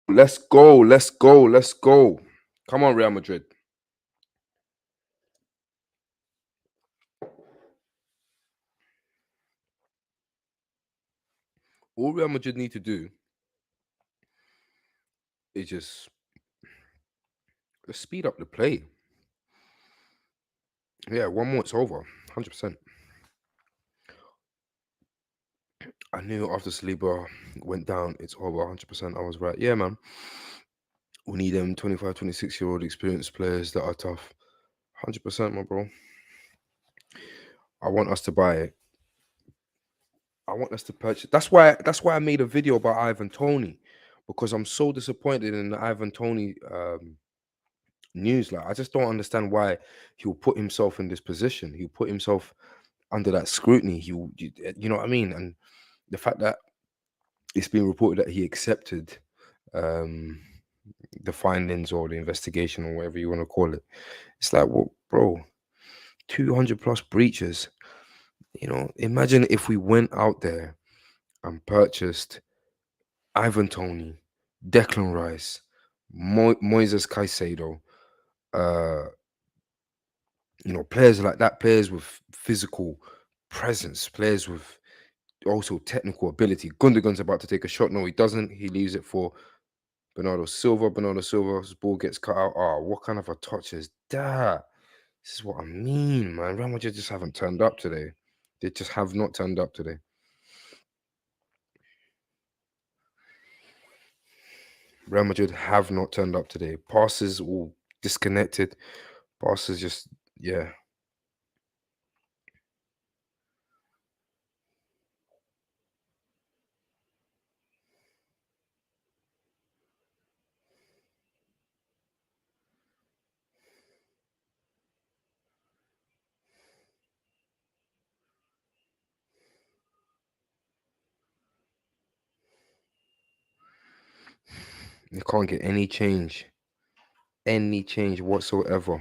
Let's go. Let's go. Let's go. Come on, Real Madrid. All Real Madrid need to do is just speed up the play. Yeah, one more, it's over. 100%. I knew after Saliba went down, it's over. 100%. I was right. Yeah, man. We need them 25, 26-year-old experienced players that are tough. 100%, my bro. I want us to buy it. I want us to purchase. That's why I made a video about Ivan Toney, because I'm so disappointed in the Ivan Toney news. Like, I just don't understand why he'll put himself in this position. He'll put himself under that scrutiny. You know what I mean? And the fact that it's been reported that he accepted um the findings or the investigation or whatever you want to call it. It's like, well, bro, 200 plus breaches. Imagine if we went out there and purchased Ivan Toney, Declan Rice, Moises Caicedo, uh, players like that, players with physical presence, players with also technical ability. Gundogan's about to take a shot. No, he doesn't. He leaves it for Bernardo Silva. Bernardo Silva's ball gets cut out. Oh, what kind of a touch is that? This is what I mean, man. Real Madrid just haven't turned up today. They just have not turned up today. Real Madrid have not turned up today. Passes all disconnected. Passes just, yeah. You can't get any change whatsoever.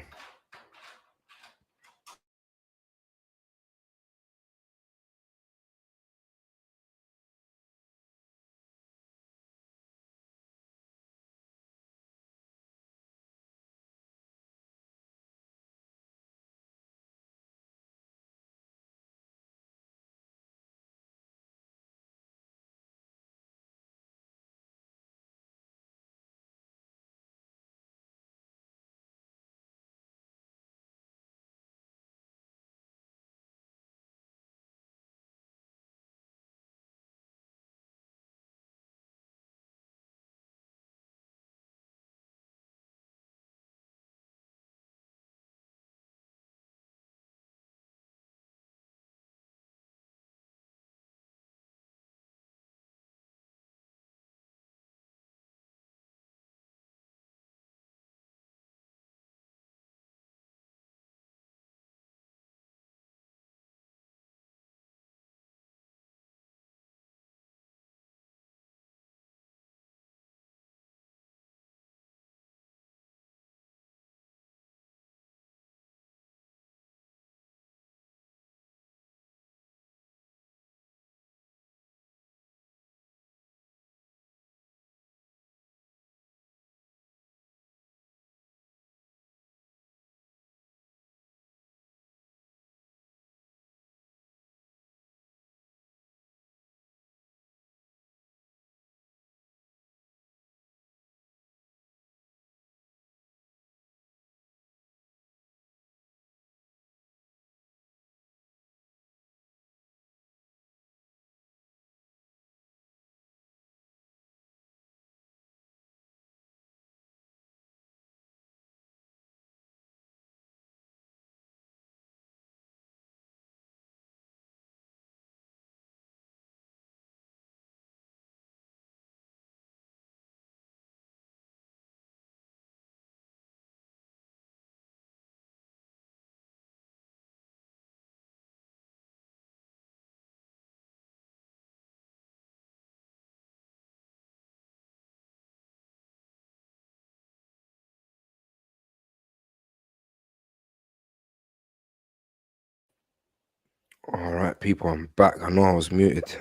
All right, people, I'm back. I know I was muted.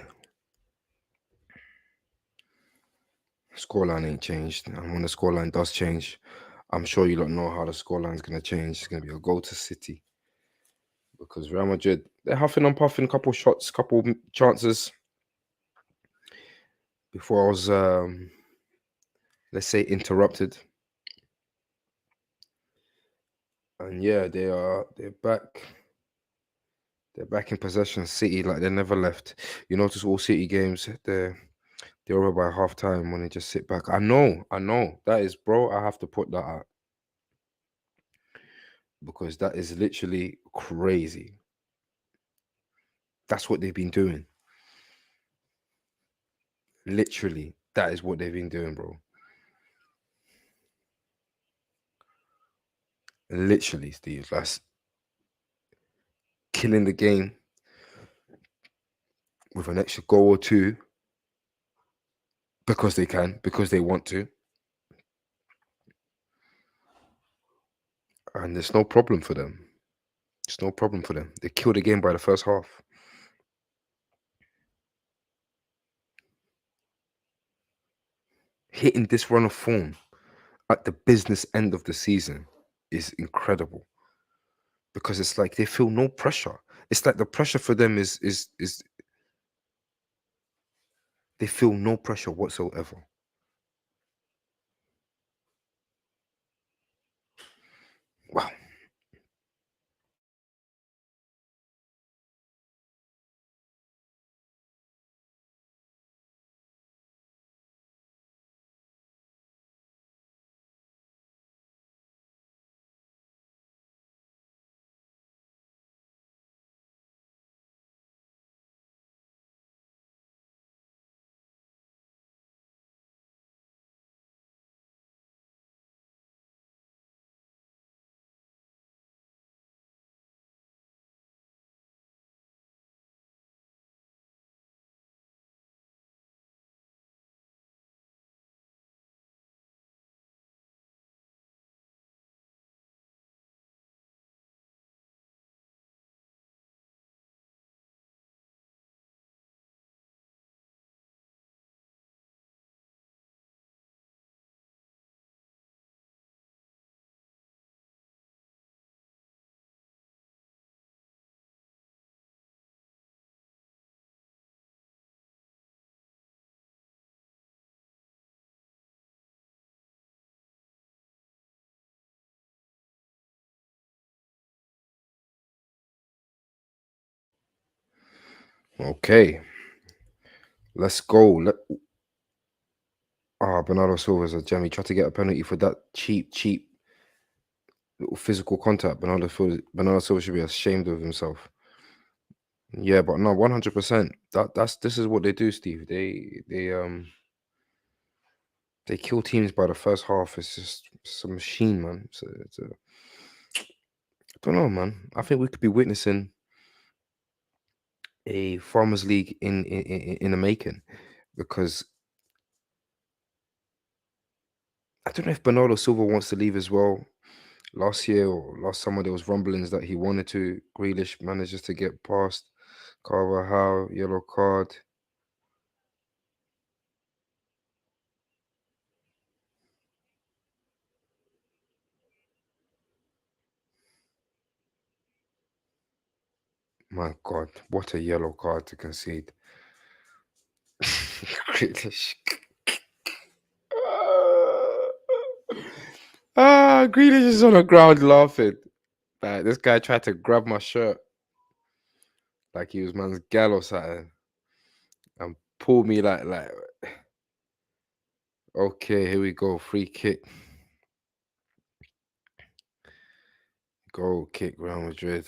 Scoreline ain't changed. And when the scoreline does change, I'm sure you don't know how the scoreline's going to change. It's going to be a goal to City. Because Real Madrid, they're huffing and puffing, couple shots, couple chances. Before I was, let's say, interrupted. And yeah, they're back. They're back in possession. City, like they never left. You notice all City games, they're over by half time when they just sit back. I know. That is, bro, I have to put that out. Because that is literally crazy. That's what they've been doing. Literally, that is what they've been doing, bro. Literally, Steve. That's killing the game with an extra goal or two because they can, because they want to. and there's no problem for them. It's no problem for them. They killed the game by the first half. Hitting this run of form at the business end of the season is incredible because it's like they feel no pressure. It's like the pressure for them is they feel no pressure whatsoever. Wow. Okay, let's go. Bernardo Silva's a gem. He tried to get a penalty for that cheap little physical contact. Bernardo Silva should be ashamed of himself. Yeah, but no, 100%. This is what they do, Steve. They kill teams by the first half. It's a machine, man. I don't know, man. I think we could be witnessing a Farmers League in the making because I don't know if Bernardo Silva wants to leave as well. Last year or last summer, there was rumblings that he wanted to. Grealish manages to get past Carvajal, yellow card. My God, what a yellow card to concede. Grealish. Grealish is on the ground laughing. Like, this guy tried to grab my shirt like he was man's gal or something and pull me like. Okay, here we go. Free kick. Goal kick, Real Madrid.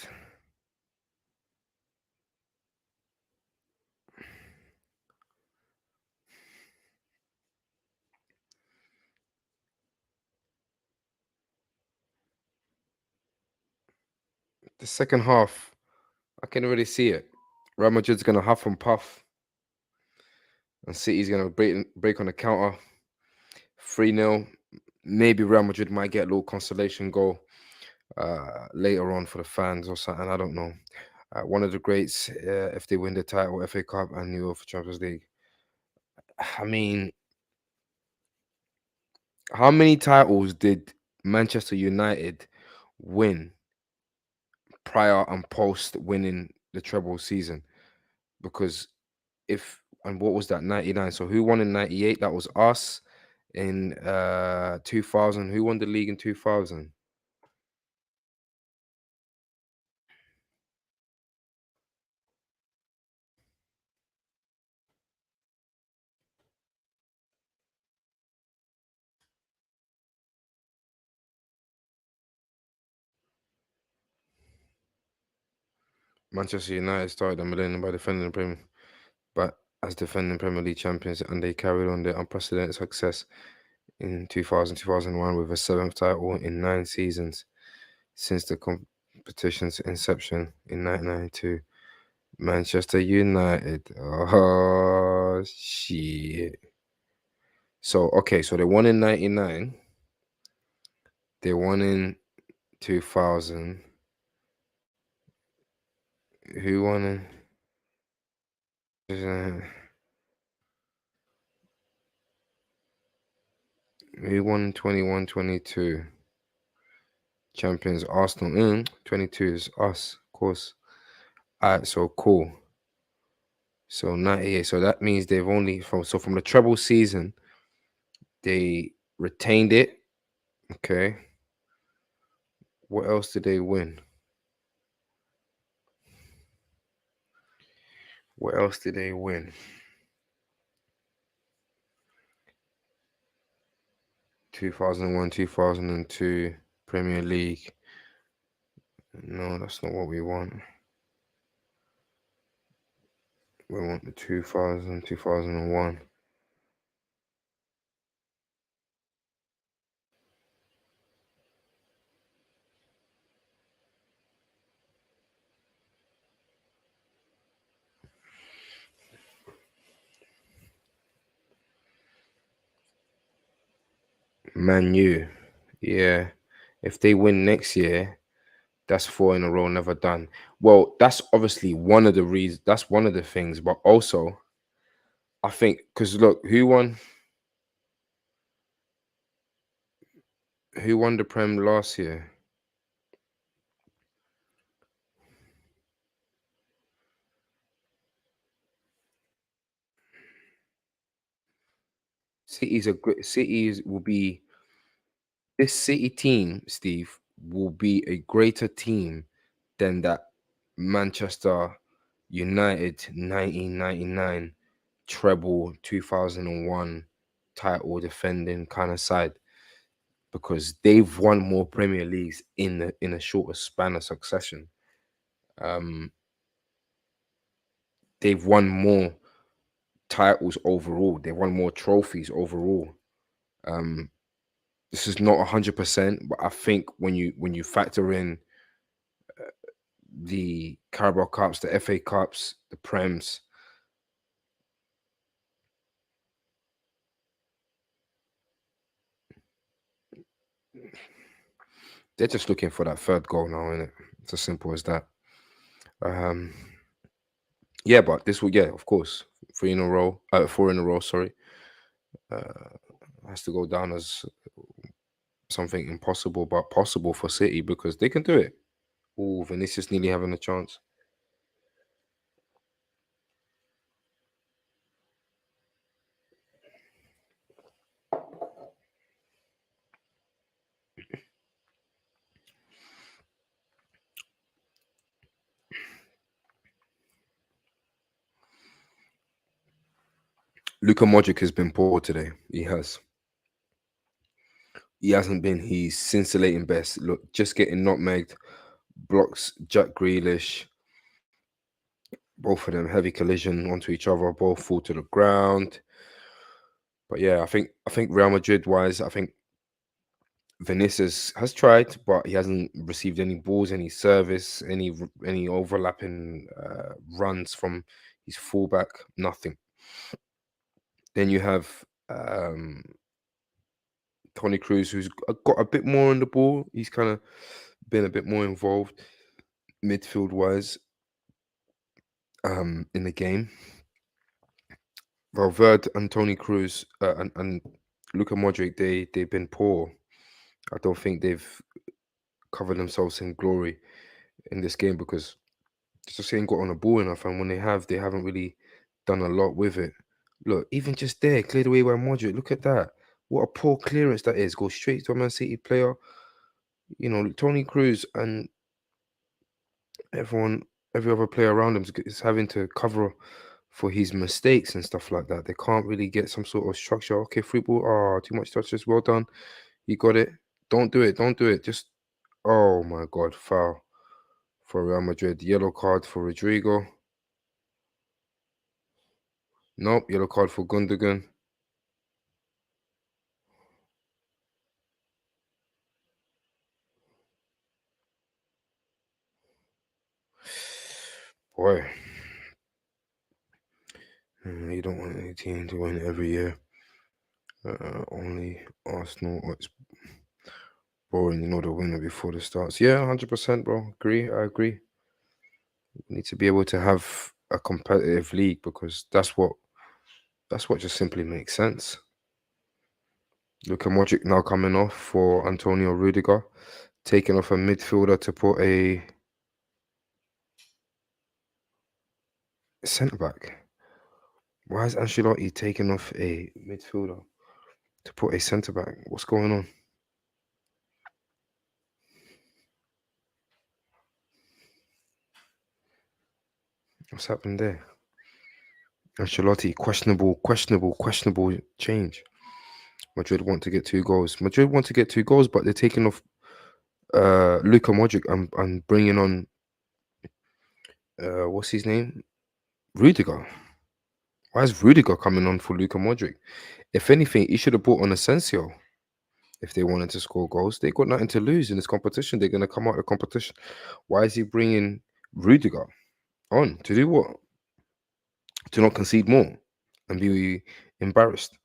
The second half, I can already see it. Real Madrid's gonna huff and puff, and City's gonna break on the counter. 3-0. Maybe Real Madrid might get a little consolation goal later on for the fans or something. I don't know. One of the greats, if they win the title, FA Cup and UEFA Champions League. I mean, how many titles did Manchester United win prior and post winning the treble season? Because if and what was that 99? So who won in 98? That was us. In 2000, who won the league in 2000? Manchester United started the millennium by defending the Premier, but as defending Premier League champions, and they carried on their unprecedented success in 2000, 2001 with a seventh title in 9 seasons since the competition's inception in 1992. Manchester United. Oh shit. So okay, so they won in 99. They won in 2000. Who won in who won 21 22? Champions Arsenal. 22 is us, of course. Alright, so cool. So 98. So that means they've only from the treble season, they retained it. Okay. What else did they win? What else did they win? 2001, 2002 Premier League. No, that's not what we want. We want the 2000, 2001. Man U. Yeah. If they win next year, that's 4 in a row, never done. Well, that's obviously one of the reasons. That's one of the things, but also I think because look, who won the Prem last year? City's a great City will be this City team, Steve, will be a greater team than that Manchester United 1999 treble 2001 title defending kind of side because they've won more Premier Leagues in a shorter span of succession. Um, they've won more titles overall. They've won more trophies overall. Um, this is not 100%, but I think when you factor in the Carabao Cups, the FA Cups, the Prems, they're just looking for that third goal now, isn't it? It's as simple as that. Um, yeah, but this will, yeah, of course, 3 in a row, 4 in a row, sorry, uh, has to go down as something impossible, but possible for City because they can do it. Oh, Vinicius nearly having a chance. Luka Modric has been poor today. He has. He hasn't been his scintillating best. Look, just getting nutmegged, blocks Jack Grealish. Both of them heavy collision onto each other. Both fall to the ground. But yeah, I think Real Madrid wise, I think Vinicius has tried, but he hasn't received any balls, any service, any overlapping runs from his fullback. Nothing. Then you have Tony Cruz, who's got a bit more on the ball. He's kind of been a bit more involved midfield wise in the game. Valverde and Tony Cruz and Luka Modric, they've been poor. I don't think they've covered themselves in glory in this game because they just ain't got on the ball enough. And when they have, they haven't really done a lot with it. Look, even just there, cleared away by Modric. Look at that. What a poor clearance that is. Go straight to a Man City player. You know, Tony Cruz and everyone, every other player around him is having to cover for his mistakes and stuff like that. They can't really get some sort of structure. Okay, free ball. Oh, too much touches. Well done. You got it. Don't do it. Don't do it. Just, oh my God, foul for Real Madrid. Yellow card for Rodrigo. Nope. Yellow card for Gundogan. Boy, you don't want any team to win every year. Only Arsenal. boring. You know the winner before the starts. Yeah, 100%, bro. Agree. I agree. We need to be able to have a competitive league because that's what just simply makes sense. Luka Modric now coming off for Antonio Rudiger, taking off a midfielder to put a centre back. Why is Ancelotti taking off a midfielder to put a centre back? What's going on? What's happened there? Ancelotti, questionable change. Madrid want to get 2 goals. Madrid want to get 2 goals, but they're taking off Luka Modric and bringing on what's his name? Rudiger. Why is Rudiger coming on for Luka Modric? If anything, he should have brought on Asensio if they wanted to score goals. They got nothing to lose in this competition. They're gonna come out of the competition. Why is he bringing Rudiger on to do what? To not concede more and be embarrassed.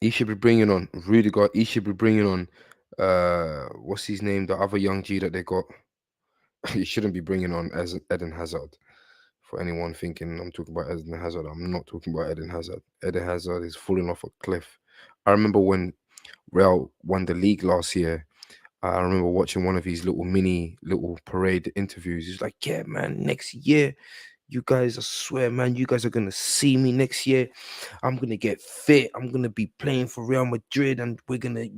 He should be bringing on Rudiger. He should be bringing on what's his name? The other young G that they got. He shouldn't be bringing on as Eden Hazard. For anyone thinking I'm talking about Eden Hazard, I'm not talking about Eden Hazard. Eden Hazard is falling off a cliff. I remember when Real won the league last year. I remember watching one of his little parade interviews. He's like, "Yeah, man, next year, you guys, I swear, man, you guys are gonna see me next year. I'm gonna get fit. I'm gonna be playing for Real Madrid, and I'm gonna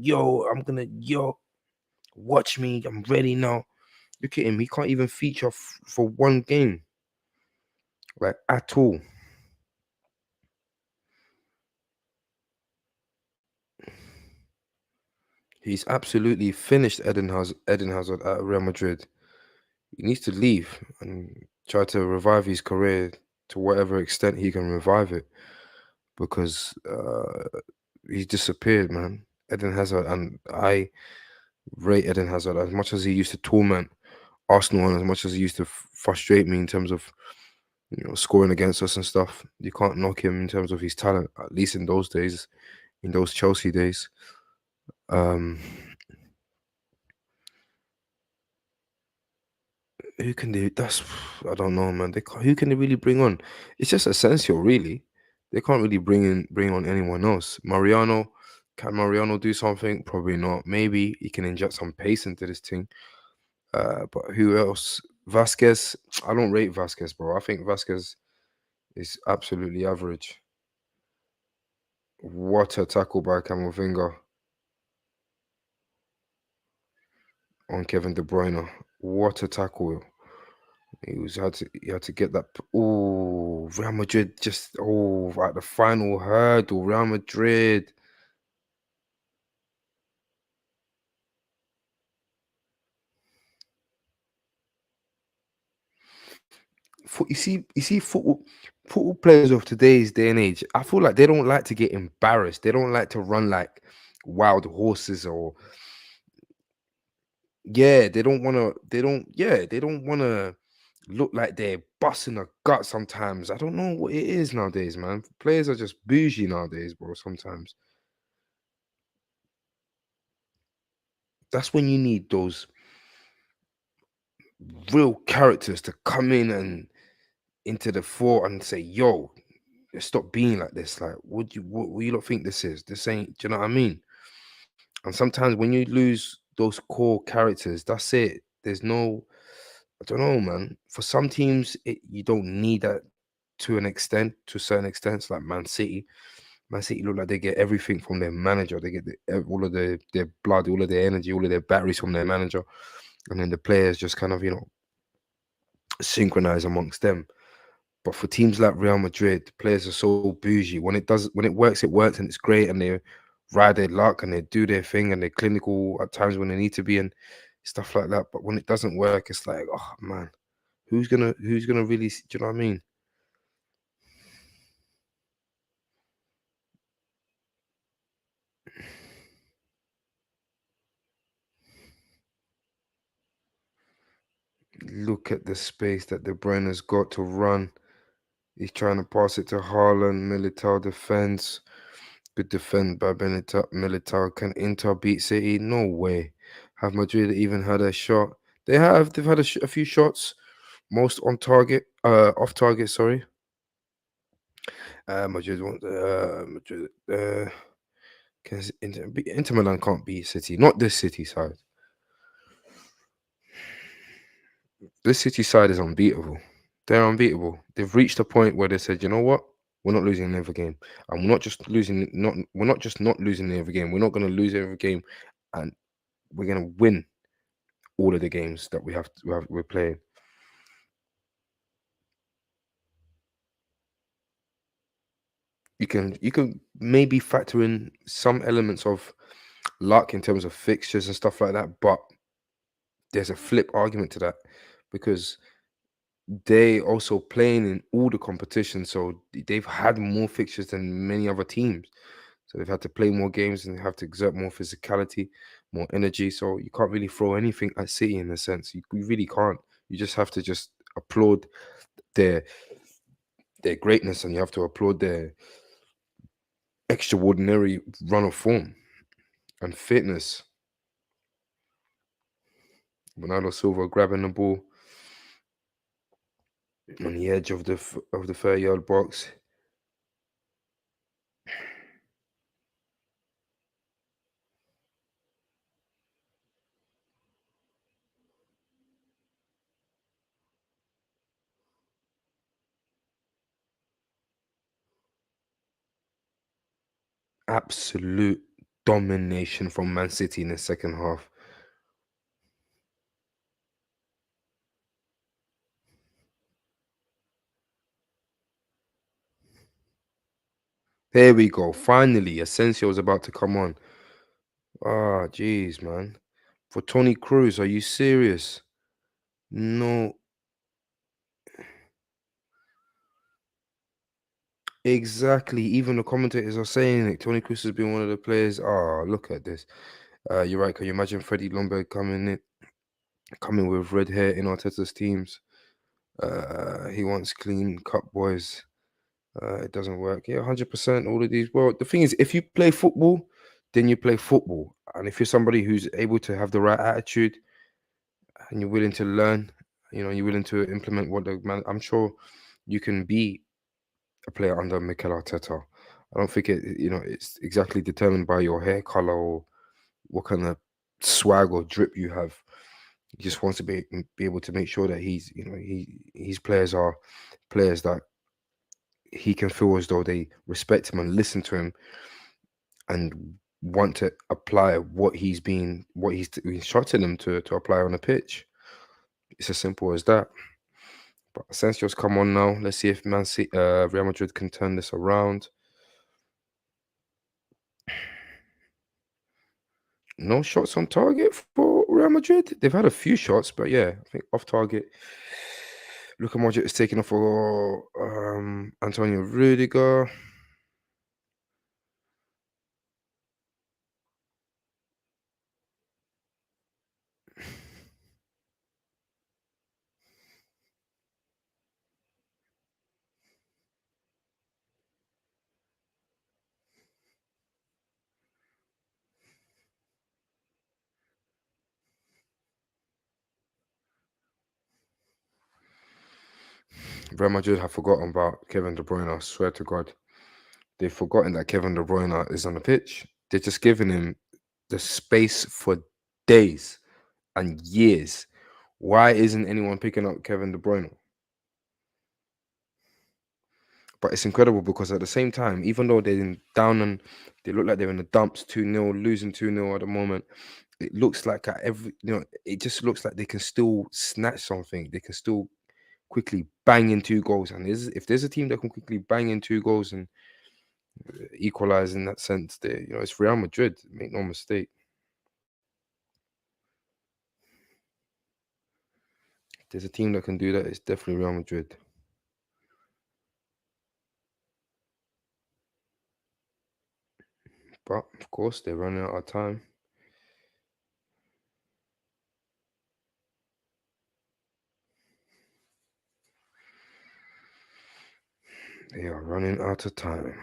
watch me. I'm ready now." Look at him. He can't even feature for one game, like at all. He's absolutely finished Eden Hazard at Real Madrid. He needs to leave and try to revive his career to whatever extent he can revive it because he's disappeared, man. Eden Hazard, and I rate Eden Hazard as much as he used to torment Arsenal and as much as he used to frustrate me in terms of scoring against us and stuff. You can't knock him in terms of his talent, at least in those days, in those Chelsea days. Um, who can they? That's I don't know, man. Who can they really bring on? It's just Asensio, really. They can't really bring on anyone else. Mariano, can Mariano do something? Probably not. Maybe he can inject some pace into this thing. But who else? Vasquez. I don't rate Vasquez, bro. I think Vasquez is absolutely average. What a tackle by Camavinga on Kevin De Bruyne. What a tackle. He had to get that. Oh, Real Madrid just at the final hurdle. Real Madrid. You see, football players of today's day and age. I feel like they don't like to get embarrassed. They don't like to run like wild horses or yeah. They don't want to. They don't. Yeah, they don't want to look like they're busting a gut. Sometimes I don't know what it is nowadays, man. Players are just bougie nowadays, bro. Sometimes that's when you need those real characters to come in and into the fore and say, "Yo, stop being like this. Like, what you not think this is? This ain't." Do you know what I mean? And sometimes when you lose those core characters, that's it. There's no, I don't know, man. For some teams, you don't need that to an extent, to a certain extent, like Man City. Man City look like they get everything from their manager. They get all of their blood, all of their energy, all of their batteries from their manager, and then the players just kind of synchronize amongst them. But for teams like Real Madrid, players are so bougie. When it works, and it's great, and they ride their luck and they do their thing and they're clinical at times when they need to be and stuff like that. But when it doesn't work, it's like, oh man, who's gonna really? Do you know what I mean? Look at the space that De Bruyne has got to run. He's trying to pass it to Haaland. Militao defends. Good defend by Militao. Can Inter beat City? No way. Have Madrid even had a shot? They have. They've had a few shots. Most on target. Off target. Sorry. Madrid won't. Madrid. Inter Milan can't beat City. Not this City side. This City side is unbeatable. They're unbeatable. They've reached a point where they said, you know what? We're not losing every game, and we're not just not losing every game. We're not going to lose every game, and we're going to win all of the games that we're playing. You can maybe factor in some elements of luck in terms of fixtures and stuff like that, but there's a flip argument to that because they also playing in all the competitions, so they've had more fixtures than many other teams. So they've had to play more games and have to exert more physicality, more energy. So you can't really throw anything at City in a sense. You really can't. You just have to just applaud their their greatness, and you have to applaud their extraordinary run of form and fitness. Bernardo Silva grabbing the ball on the edge of the 30-yard box. Absolute domination from Man City in the second half. There we go. Finally, Asensio is about to come on. Ah, jeez, man. For Tony Cruz, are you serious? No, exactly. Even the commentators are saying it. Tony Cruz has been one of the players. Ah, look at this. You're right. Can you imagine Freddie Lombard coming with red hair in Arteta's teams? He wants clean cut boys. It doesn't work. Yeah, 100%. All of these. Well, the thing is, if you play football, then you play football. And if you're somebody who's able to have the right attitude and you're willing to learn, you're willing to implement what the man. I'm sure you can be a player under Mikel Arteta. I don't think it's exactly determined by your hair color or what kind of swag or drip you have. He just wants to be able to make sure that his players are players that he can feel as though they respect him and listen to him and want to apply what he's instructing them to apply on the pitch. It's as simple as that. But Asensio's come on now. Let's see if Real Madrid can turn this around. No shots on target for Real Madrid. They've had a few shots, but yeah, I think off target. Luka Modric is taking off for Antonio Rudiger. Real Madrid have forgotten about Kevin De Bruyne. I swear to God, they've forgotten that Kevin De Bruyne is on the pitch. They're just giving him the space for days and years. Why isn't anyone picking up Kevin De Bruyne? But it's incredible because at the same time, even though they're down and they look like they're in the dumps 2-0, losing 2-0 at the moment, it looks like it just looks like they can still snatch something. They can still quickly bang in two goals. And if there's a team that can quickly bang in two goals and equalize in that sense, it's Real Madrid. Make no mistake. If there's a team that can do that, it's definitely Real Madrid. But of course, they're running out of time. They are running out of time.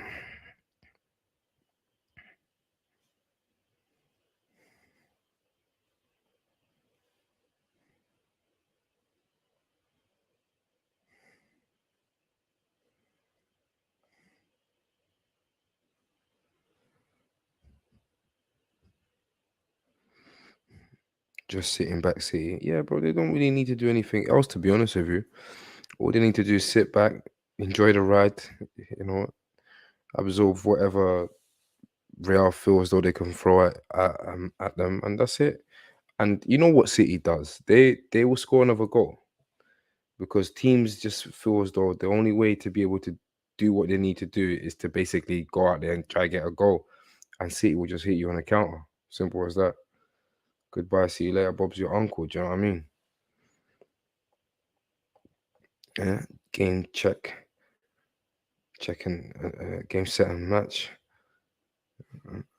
Just sitting back, City. Yeah, bro, they don't really need to do anything else, to be honest with you. All they need to do is sit back, enjoy the ride, you know, absorb whatever Real feel as though they can throw at them, and that's it. And you know what City does? They will score another goal because teams just feel as though the only way to be able to do what they need to do is to basically go out there and try get a goal, and City will just hit you on a counter. Simple as that. Goodbye, see you later. Bob's your uncle. Do you know what I mean? Yeah. Game check, checking, game set and match,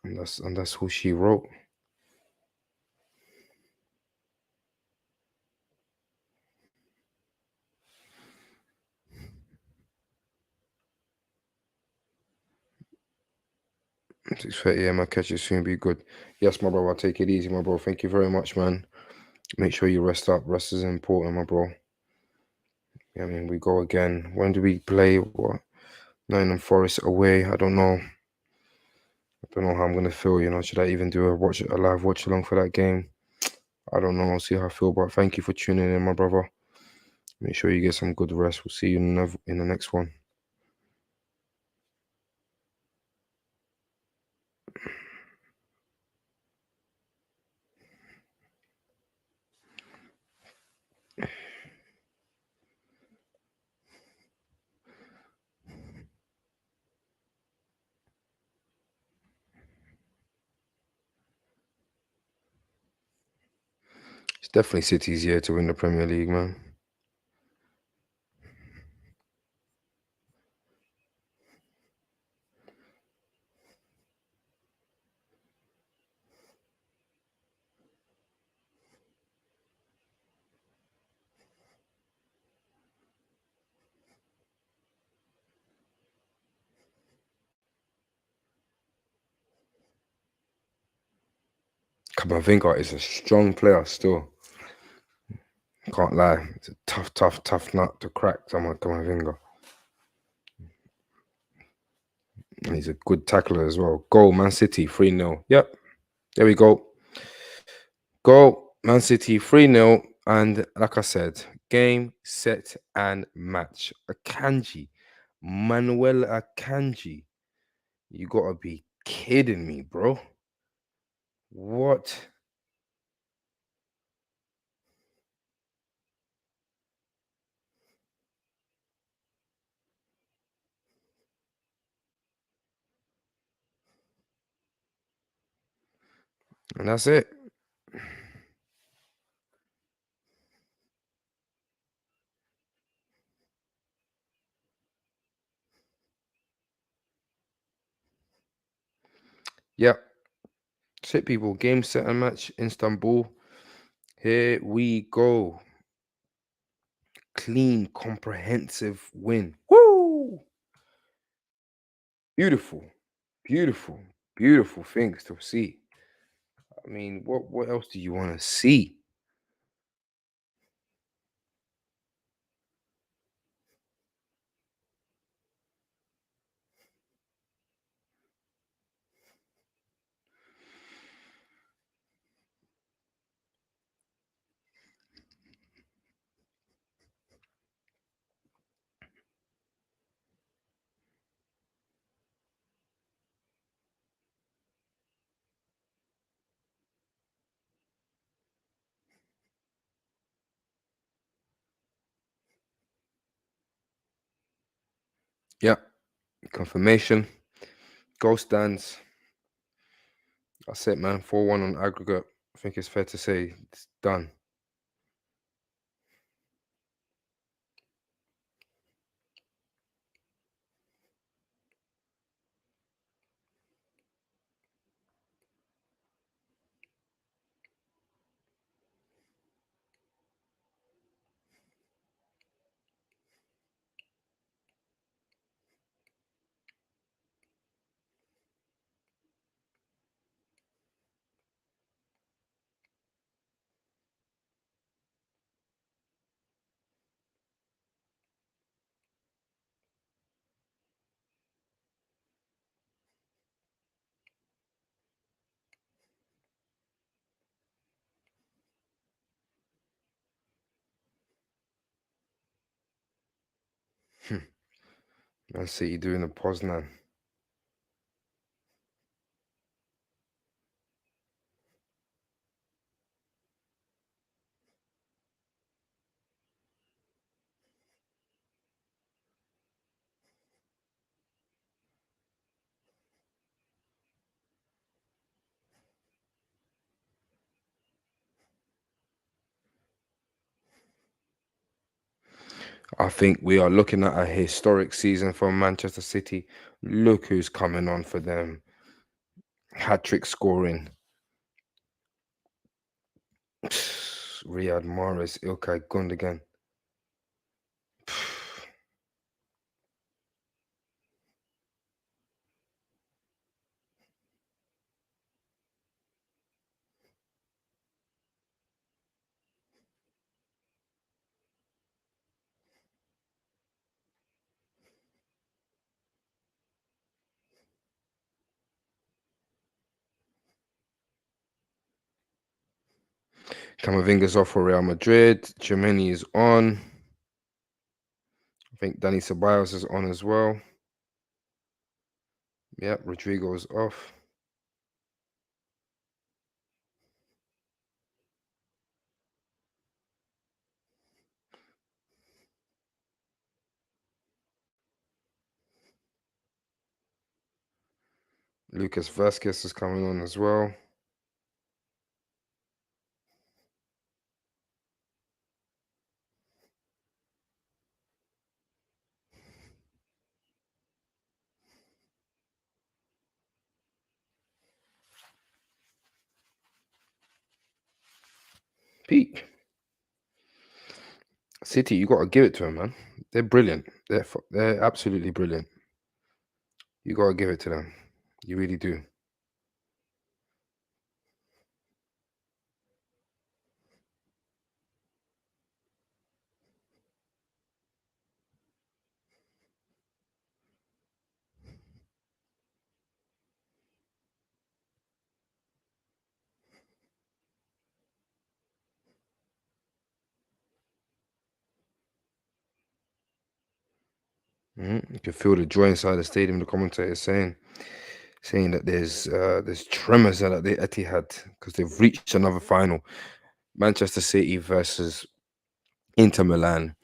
and that's who she wrote. Six 30 my catch you soon. Be good. Yes, my bro. I'll take it easy, my bro. Thank you very much, man. Make sure you rest up. Rest is important, my bro. Yeah, I mean, we go again. When do we play? What? Nottingham Forest away. I don't know. I don't know how I'm gonna feel. You know, should I even do a live watch along for that game? I don't know. I'll see how I feel. But thank you for tuning in, my brother. Make sure you get some good rest. We'll see you in the next one. It's definitely City's year to win the Premier League, man. Kamavinga is a strong player still. Can't lie. It's a tough nut to crack, someone Kamavinga. And he's a good tackler as well. Goal, Man City, 3-0. Yep, there we go. Goal, Man City, 3-0. And like I said, game, set, and match. Akanji. Manuel Akanji. You gotta be kidding me, bro. What? And that's it. Yep. That's it, people. Game, set, and match. Istanbul. Here we go. Clean, comprehensive win. Woo! Beautiful, beautiful, beautiful things to see. I mean, what else do you want to see? Yeah, confirmation. Goal stands. That's it, man. 4-1 on aggregate. I think it's fair to say it's done. Man City doing the Poznan. I think we are looking at a historic season for Manchester City. Look who's coming on for them. Hat trick scoring. Riyad Mahrez, Ilkay Gundogan. Camavinga's off for Real Madrid. Chimeni is on. I think Danny Ceballos is on as well. Yep, Rodrigo's off. Lucas Vasquez is coming on as well. Peak. City, you got to give it to them, man. They're brilliant. They're absolutely brilliant. You got to give it to them. You really do. You can feel the joy inside the stadium. The commentator is saying that there's tremors at the Etihad because they've reached another final. Manchester City versus Inter Milan,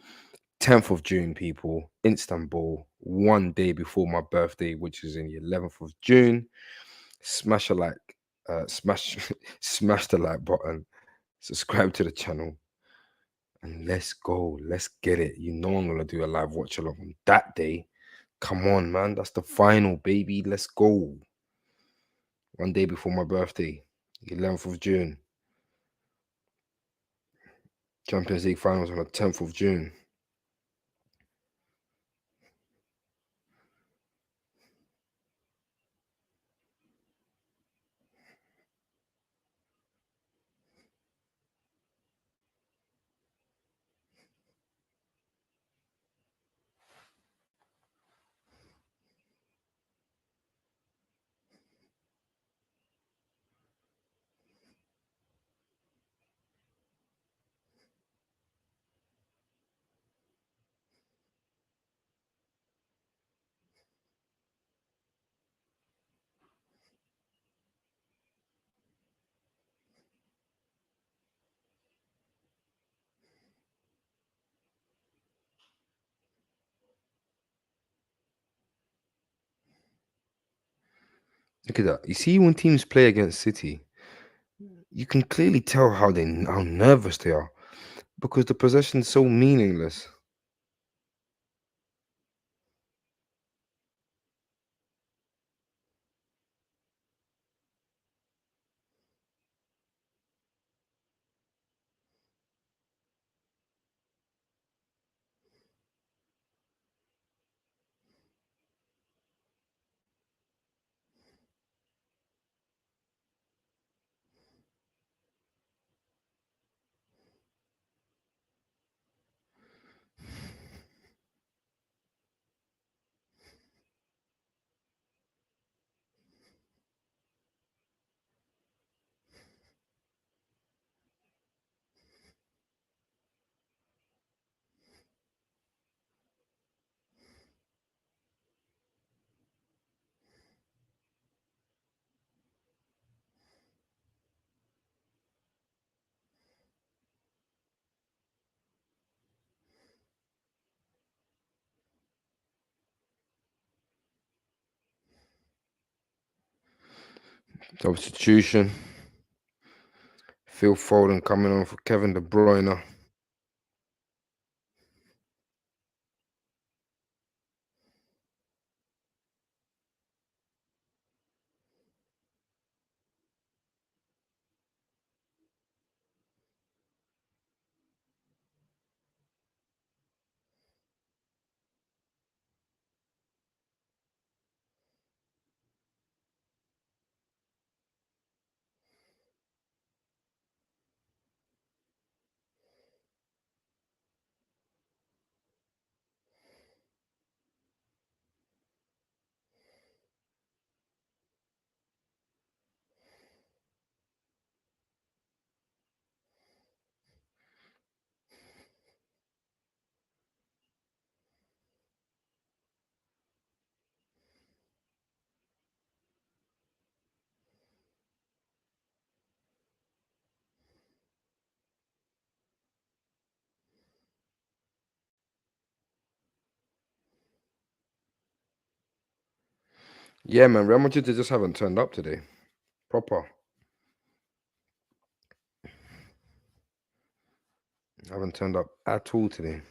10th of June, people, Istanbul, one day before my birthday, which is in the 11th of June. Smash a like, smash the like button, subscribe to the channel, and let's go. Let's get it. You know I'm gonna do a live watch along on that day. Come on, man. That's the final, baby. Let's go. One day before my birthday, 11th of June. Champions League finals on the 10th of June. Look at that. You see, when teams play against City, you can clearly tell how nervous they are because the possession's so meaningless. Substitution. Phil Foden coming on for Kevin De Bruyne. Yeah, man. Real Madrid, they just haven't turned up today. Proper. Haven't turned up at all today.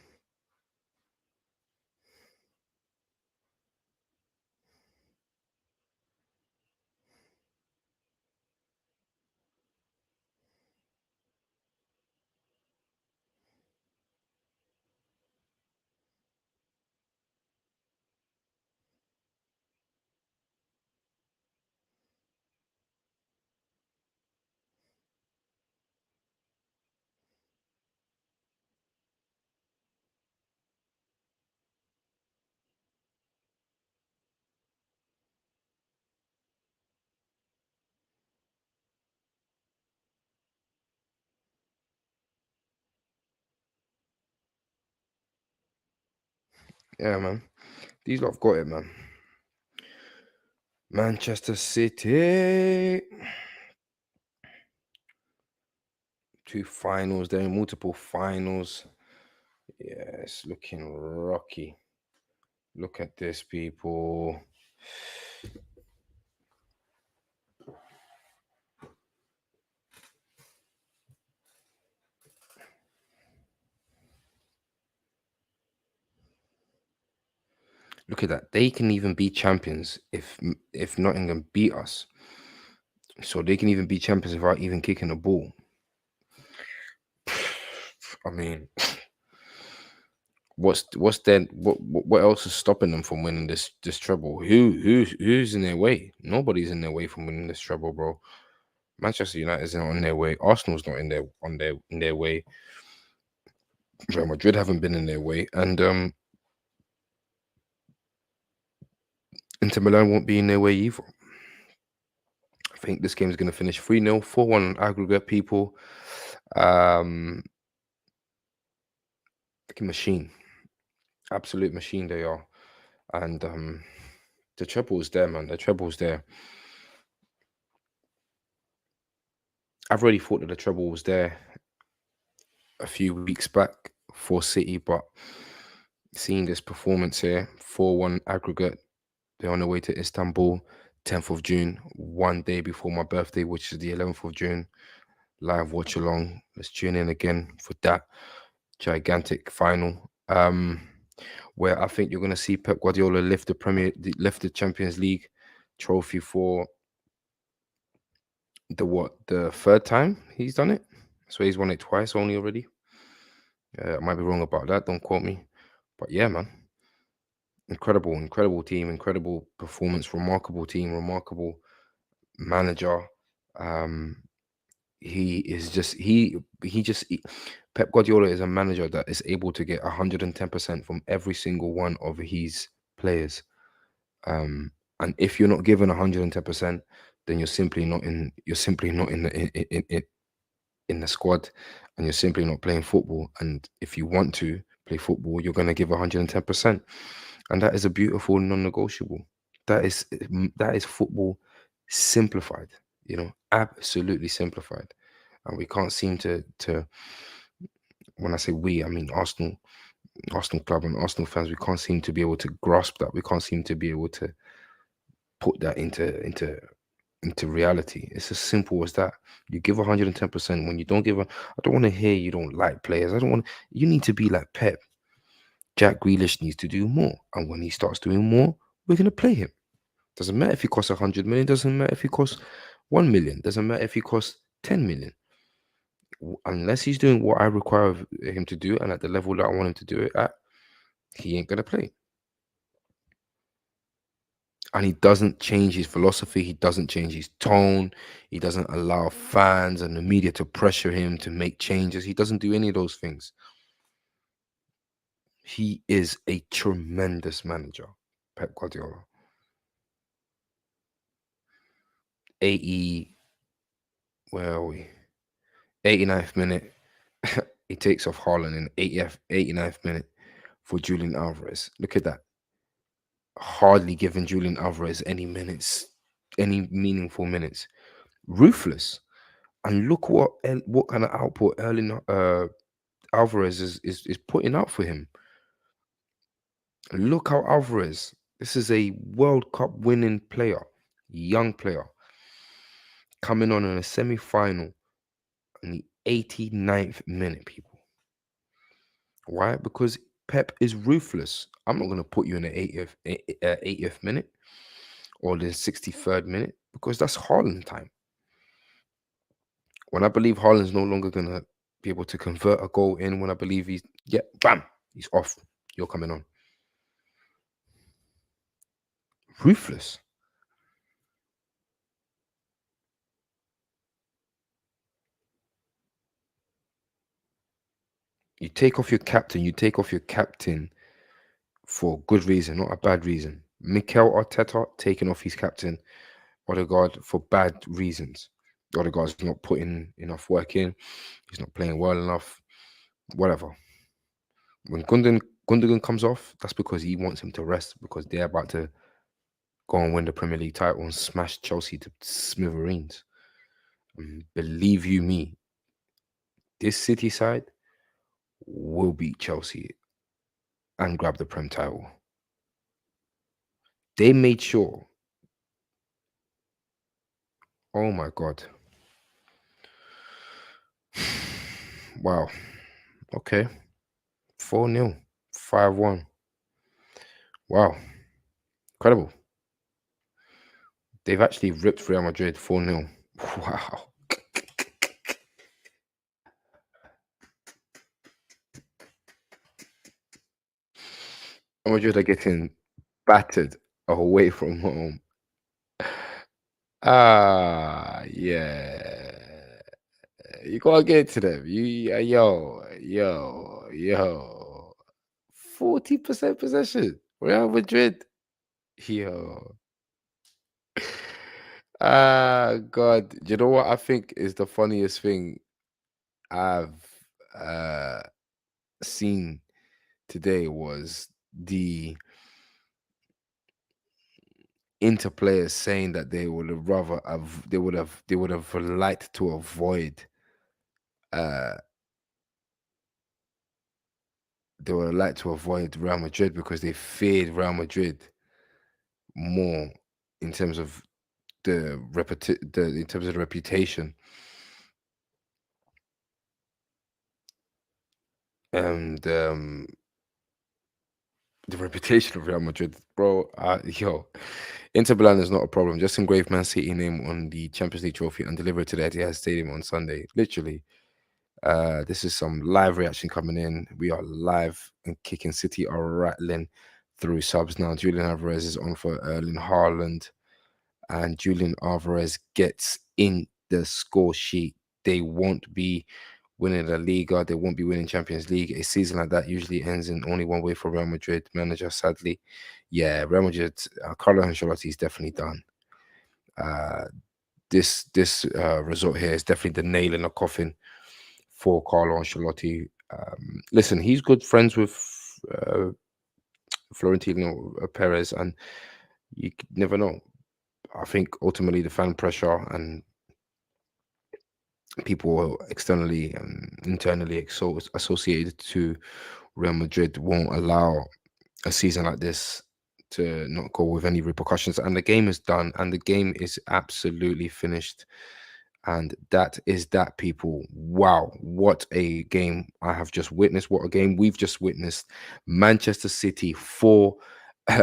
Yeah, man. These lot have got it, man. Manchester City. Two finals. They're in multiple finals. Yeah, it's looking rocky. Look at this, people. Look at that. They can even be champions if Nottingham beat us. So they can even be champions without even kicking a ball. I mean, what's then what else is stopping them from winning this treble? Who's in their way? Nobody's in their way from winning this treble, bro. Manchester United isn't on their way. Arsenal's not in their way. Real Madrid haven't been in their way, and Inter Milan won't be in their way either. I think this game is going to finish 3-0, 4-1 on aggregate, people. Like a machine, absolute machine they are. And the treble is there, man. The treble's there. I've already thought that the treble was there a few weeks back for City, but seeing this performance here, 4-1 aggregate, they're on their way to Istanbul, 10th of June, one day before my birthday, which is the 11th of June. Live watch along. Let's tune in again for that gigantic final. Where I think you're going to see Pep Guardiola lift the Champions League trophy for the third time he's done it. So he's won it twice only already. I might be wrong about that. Don't quote me. But yeah, man, incredible team, incredible performance, remarkable team, remarkable manager. Um, he is just Pep Guardiola is a manager that is able to get 110% from every single one of his players. And if you're not given 110%, then you're simply not in. You're simply not in the squad, and you're simply not playing football. And if you want to play football, you're going to give 110%, and that is a beautiful non-negotiable. That is football simplified. Absolutely simplified, and we can't seem to. When I say we, I mean Arsenal club and Arsenal fans. We can't seem to be able to grasp that. We can't seem to be able to put that into into reality. It's as simple as that. You give 110%. When you don't give I don't want to hear you don't like players. I don't want. You need to be like Pep. Jack Grealish needs to do more, and when he starts doing more, we're gonna play him. Doesn't matter if he costs 100 million. Doesn't matter if he costs 1 million. Doesn't matter if he costs 10 million. Unless he's doing what I require of him to do and at the level that I want him to do it at, he ain't gonna play. And he doesn't change his philosophy. He doesn't change his tone. He doesn't allow fans and the media to pressure him to make changes. He doesn't do any of those things. He is a tremendous manager, Pep Guardiola. 80, where are we? 89th minute. He takes off Haaland in 80th, 89th minute for Julian Alvarez. Look at that. Hardly giving Julian Alvarez any minutes, any meaningful minutes. Ruthless. And look what kind of output Erling Alvarez is putting out for him. Look how Alvarez. This is a World Cup winning player, young player, coming on in a semi-final in the 89th minute, people. Why? Because Pep is ruthless. I'm not going to put you in the 80th minute or the 63rd minute because that's Haaland time. When I believe Haaland's no longer going to be able to convert a goal in, when I believe bam, he's off. You're coming on. Ruthless. You take off your captain. You take off your captain for good reason, not a bad reason. Mikel Arteta taking off his captain, Odegaard, for bad reasons. Odegaard's not putting enough work in. He's not playing well enough. Whatever. When Gundogan comes off, that's because he wants him to rest because they're about to go and win the Premier League title and smash Chelsea to smithereens. And believe you me, this City side will beat Chelsea and grab the Prem title. They made sure. Oh my God. Wow. Okay. 4-0. 5-1. Wow. Incredible. They've actually ripped Real Madrid 4-0. Wow. Real Madrid are getting battered away from home. Yeah. You gotta get to them. Yo. 40% possession. Real Madrid. Yo. God. Do you know what I think is the funniest thing I've uh seen today was the Inter players saying that they would have rather they would have liked to avoid uh they would have liked to avoid Real Madrid because they feared Real Madrid more in terms of in terms of the reputation and the reputation of Real Madrid, bro. Inter Milan is not a problem. Just engrave Man City name on the Champions League trophy and deliver it to the Etihad Stadium on Sunday. Literally, this is some live reaction coming in. We are live and kicking. City are rattling through subs now. Julian Alvarez is on for Erling Haaland, and Julian Alvarez gets in the score sheet. They won't be winning La Liga. They won't be winning Champions League. A season like that usually ends in only one way for Real Madrid manager, sadly. Yeah, Real Madrid, Carlo Ancelotti is definitely done. Uh, this result here is definitely the nail in the coffin for Carlo Ancelotti. Listen, he's good friends with Florentino Perez, and you never know. I think ultimately the fan pressure and people externally and internally associated to Real Madrid won't allow a season like this to not go with any repercussions. And the game is done, and the game is absolutely finished. And that is that, people. Wow, what a game I have just witnessed. What a game we've just witnessed. Manchester City 4,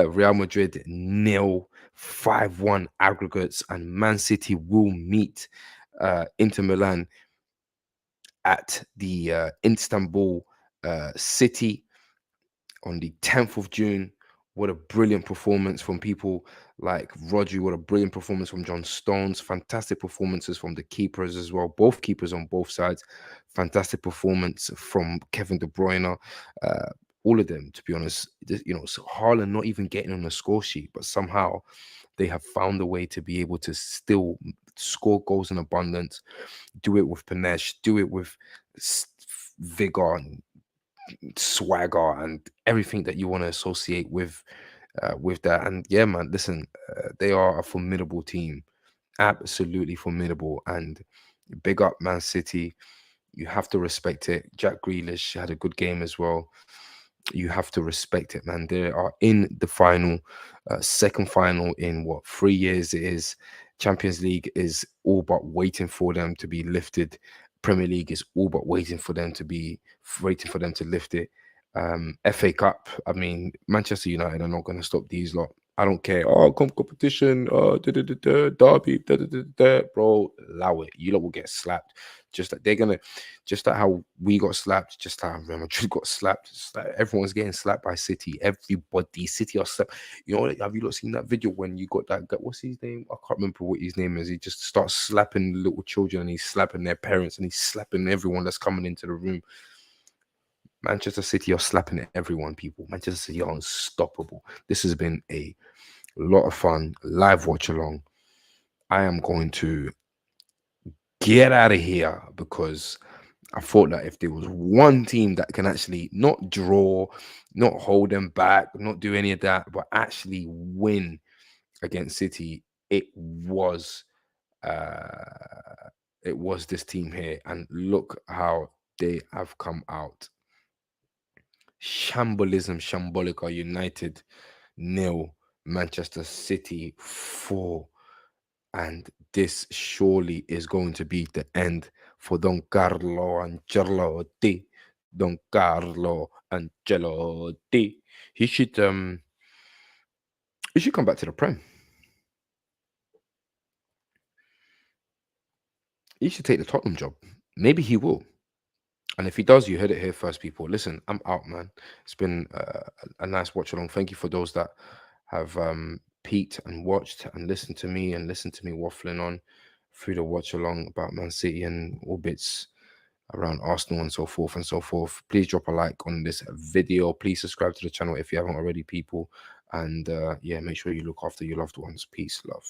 Real Madrid nil, 5-1 aggregates, and Man City will meet Inter Milan at the Istanbul City on the 10th of June. What a brilliant performance from people like Rodri. What a brilliant performance from John Stones. Fantastic performances from the keepers as well. Both keepers on both sides. Fantastic performance from Kevin De Bruyne. Uh, all of them, to be honest. So Haaland not even getting on the score sheet, but somehow they have found a way to be able to still score goals in abundance, do it with panache, do it with vigor and swagger and everything that you want to associate with that. And yeah, man, listen, they are a formidable team, absolutely formidable. And big up Man City. You have to respect it. Jack Grealish had a good game as well. You have to respect it, man. They are in the final, second final in what, 3 years it is. Champions League is all but waiting for them to be lifted. Premier League is all but waiting for them to lift it. FA Cup, I mean, Manchester United are not going to stop these lot. I don't care. Oh, competition, derby, bro. Allow it. You lot will get slapped. Just like they're gonna, just like how we got slapped, just like how Real Madrid got slapped. Just like everyone's getting slapped by City. Everybody, City are slapped. You know, have you not seen that video when you got that guy? What's his name? I can't remember what his name is. He just starts slapping little children and he's slapping their parents and he's slapping everyone that's coming into the room. Manchester City are slapping everyone, people. Manchester City are unstoppable. This has been a lot of fun. Live watch along. I am going to get out of here because I thought that if there was one team that can actually not draw, not hold them back, not do any of that, but actually win against City, uh it was this team here. And look how they have come out. Shambolism, Shambolica United nil, Manchester City 4. And this surely is going to be the end for Don Carlo Ancelotti. Don Carlo Ancelotti. He should come back to the Prem. He should take the Tottenham job. Maybe he will. And if he does, you heard it here first, people. Listen, I'm out, man. It's been a nice watch along. Thank you for those that have peeked and watched and listened to me waffling on through the watch along about Man City and all bits around Arsenal and so forth and so forth. Please drop a like on this video. Please subscribe to the channel if you haven't already, people. And yeah, make sure you look after your loved ones. Peace, love.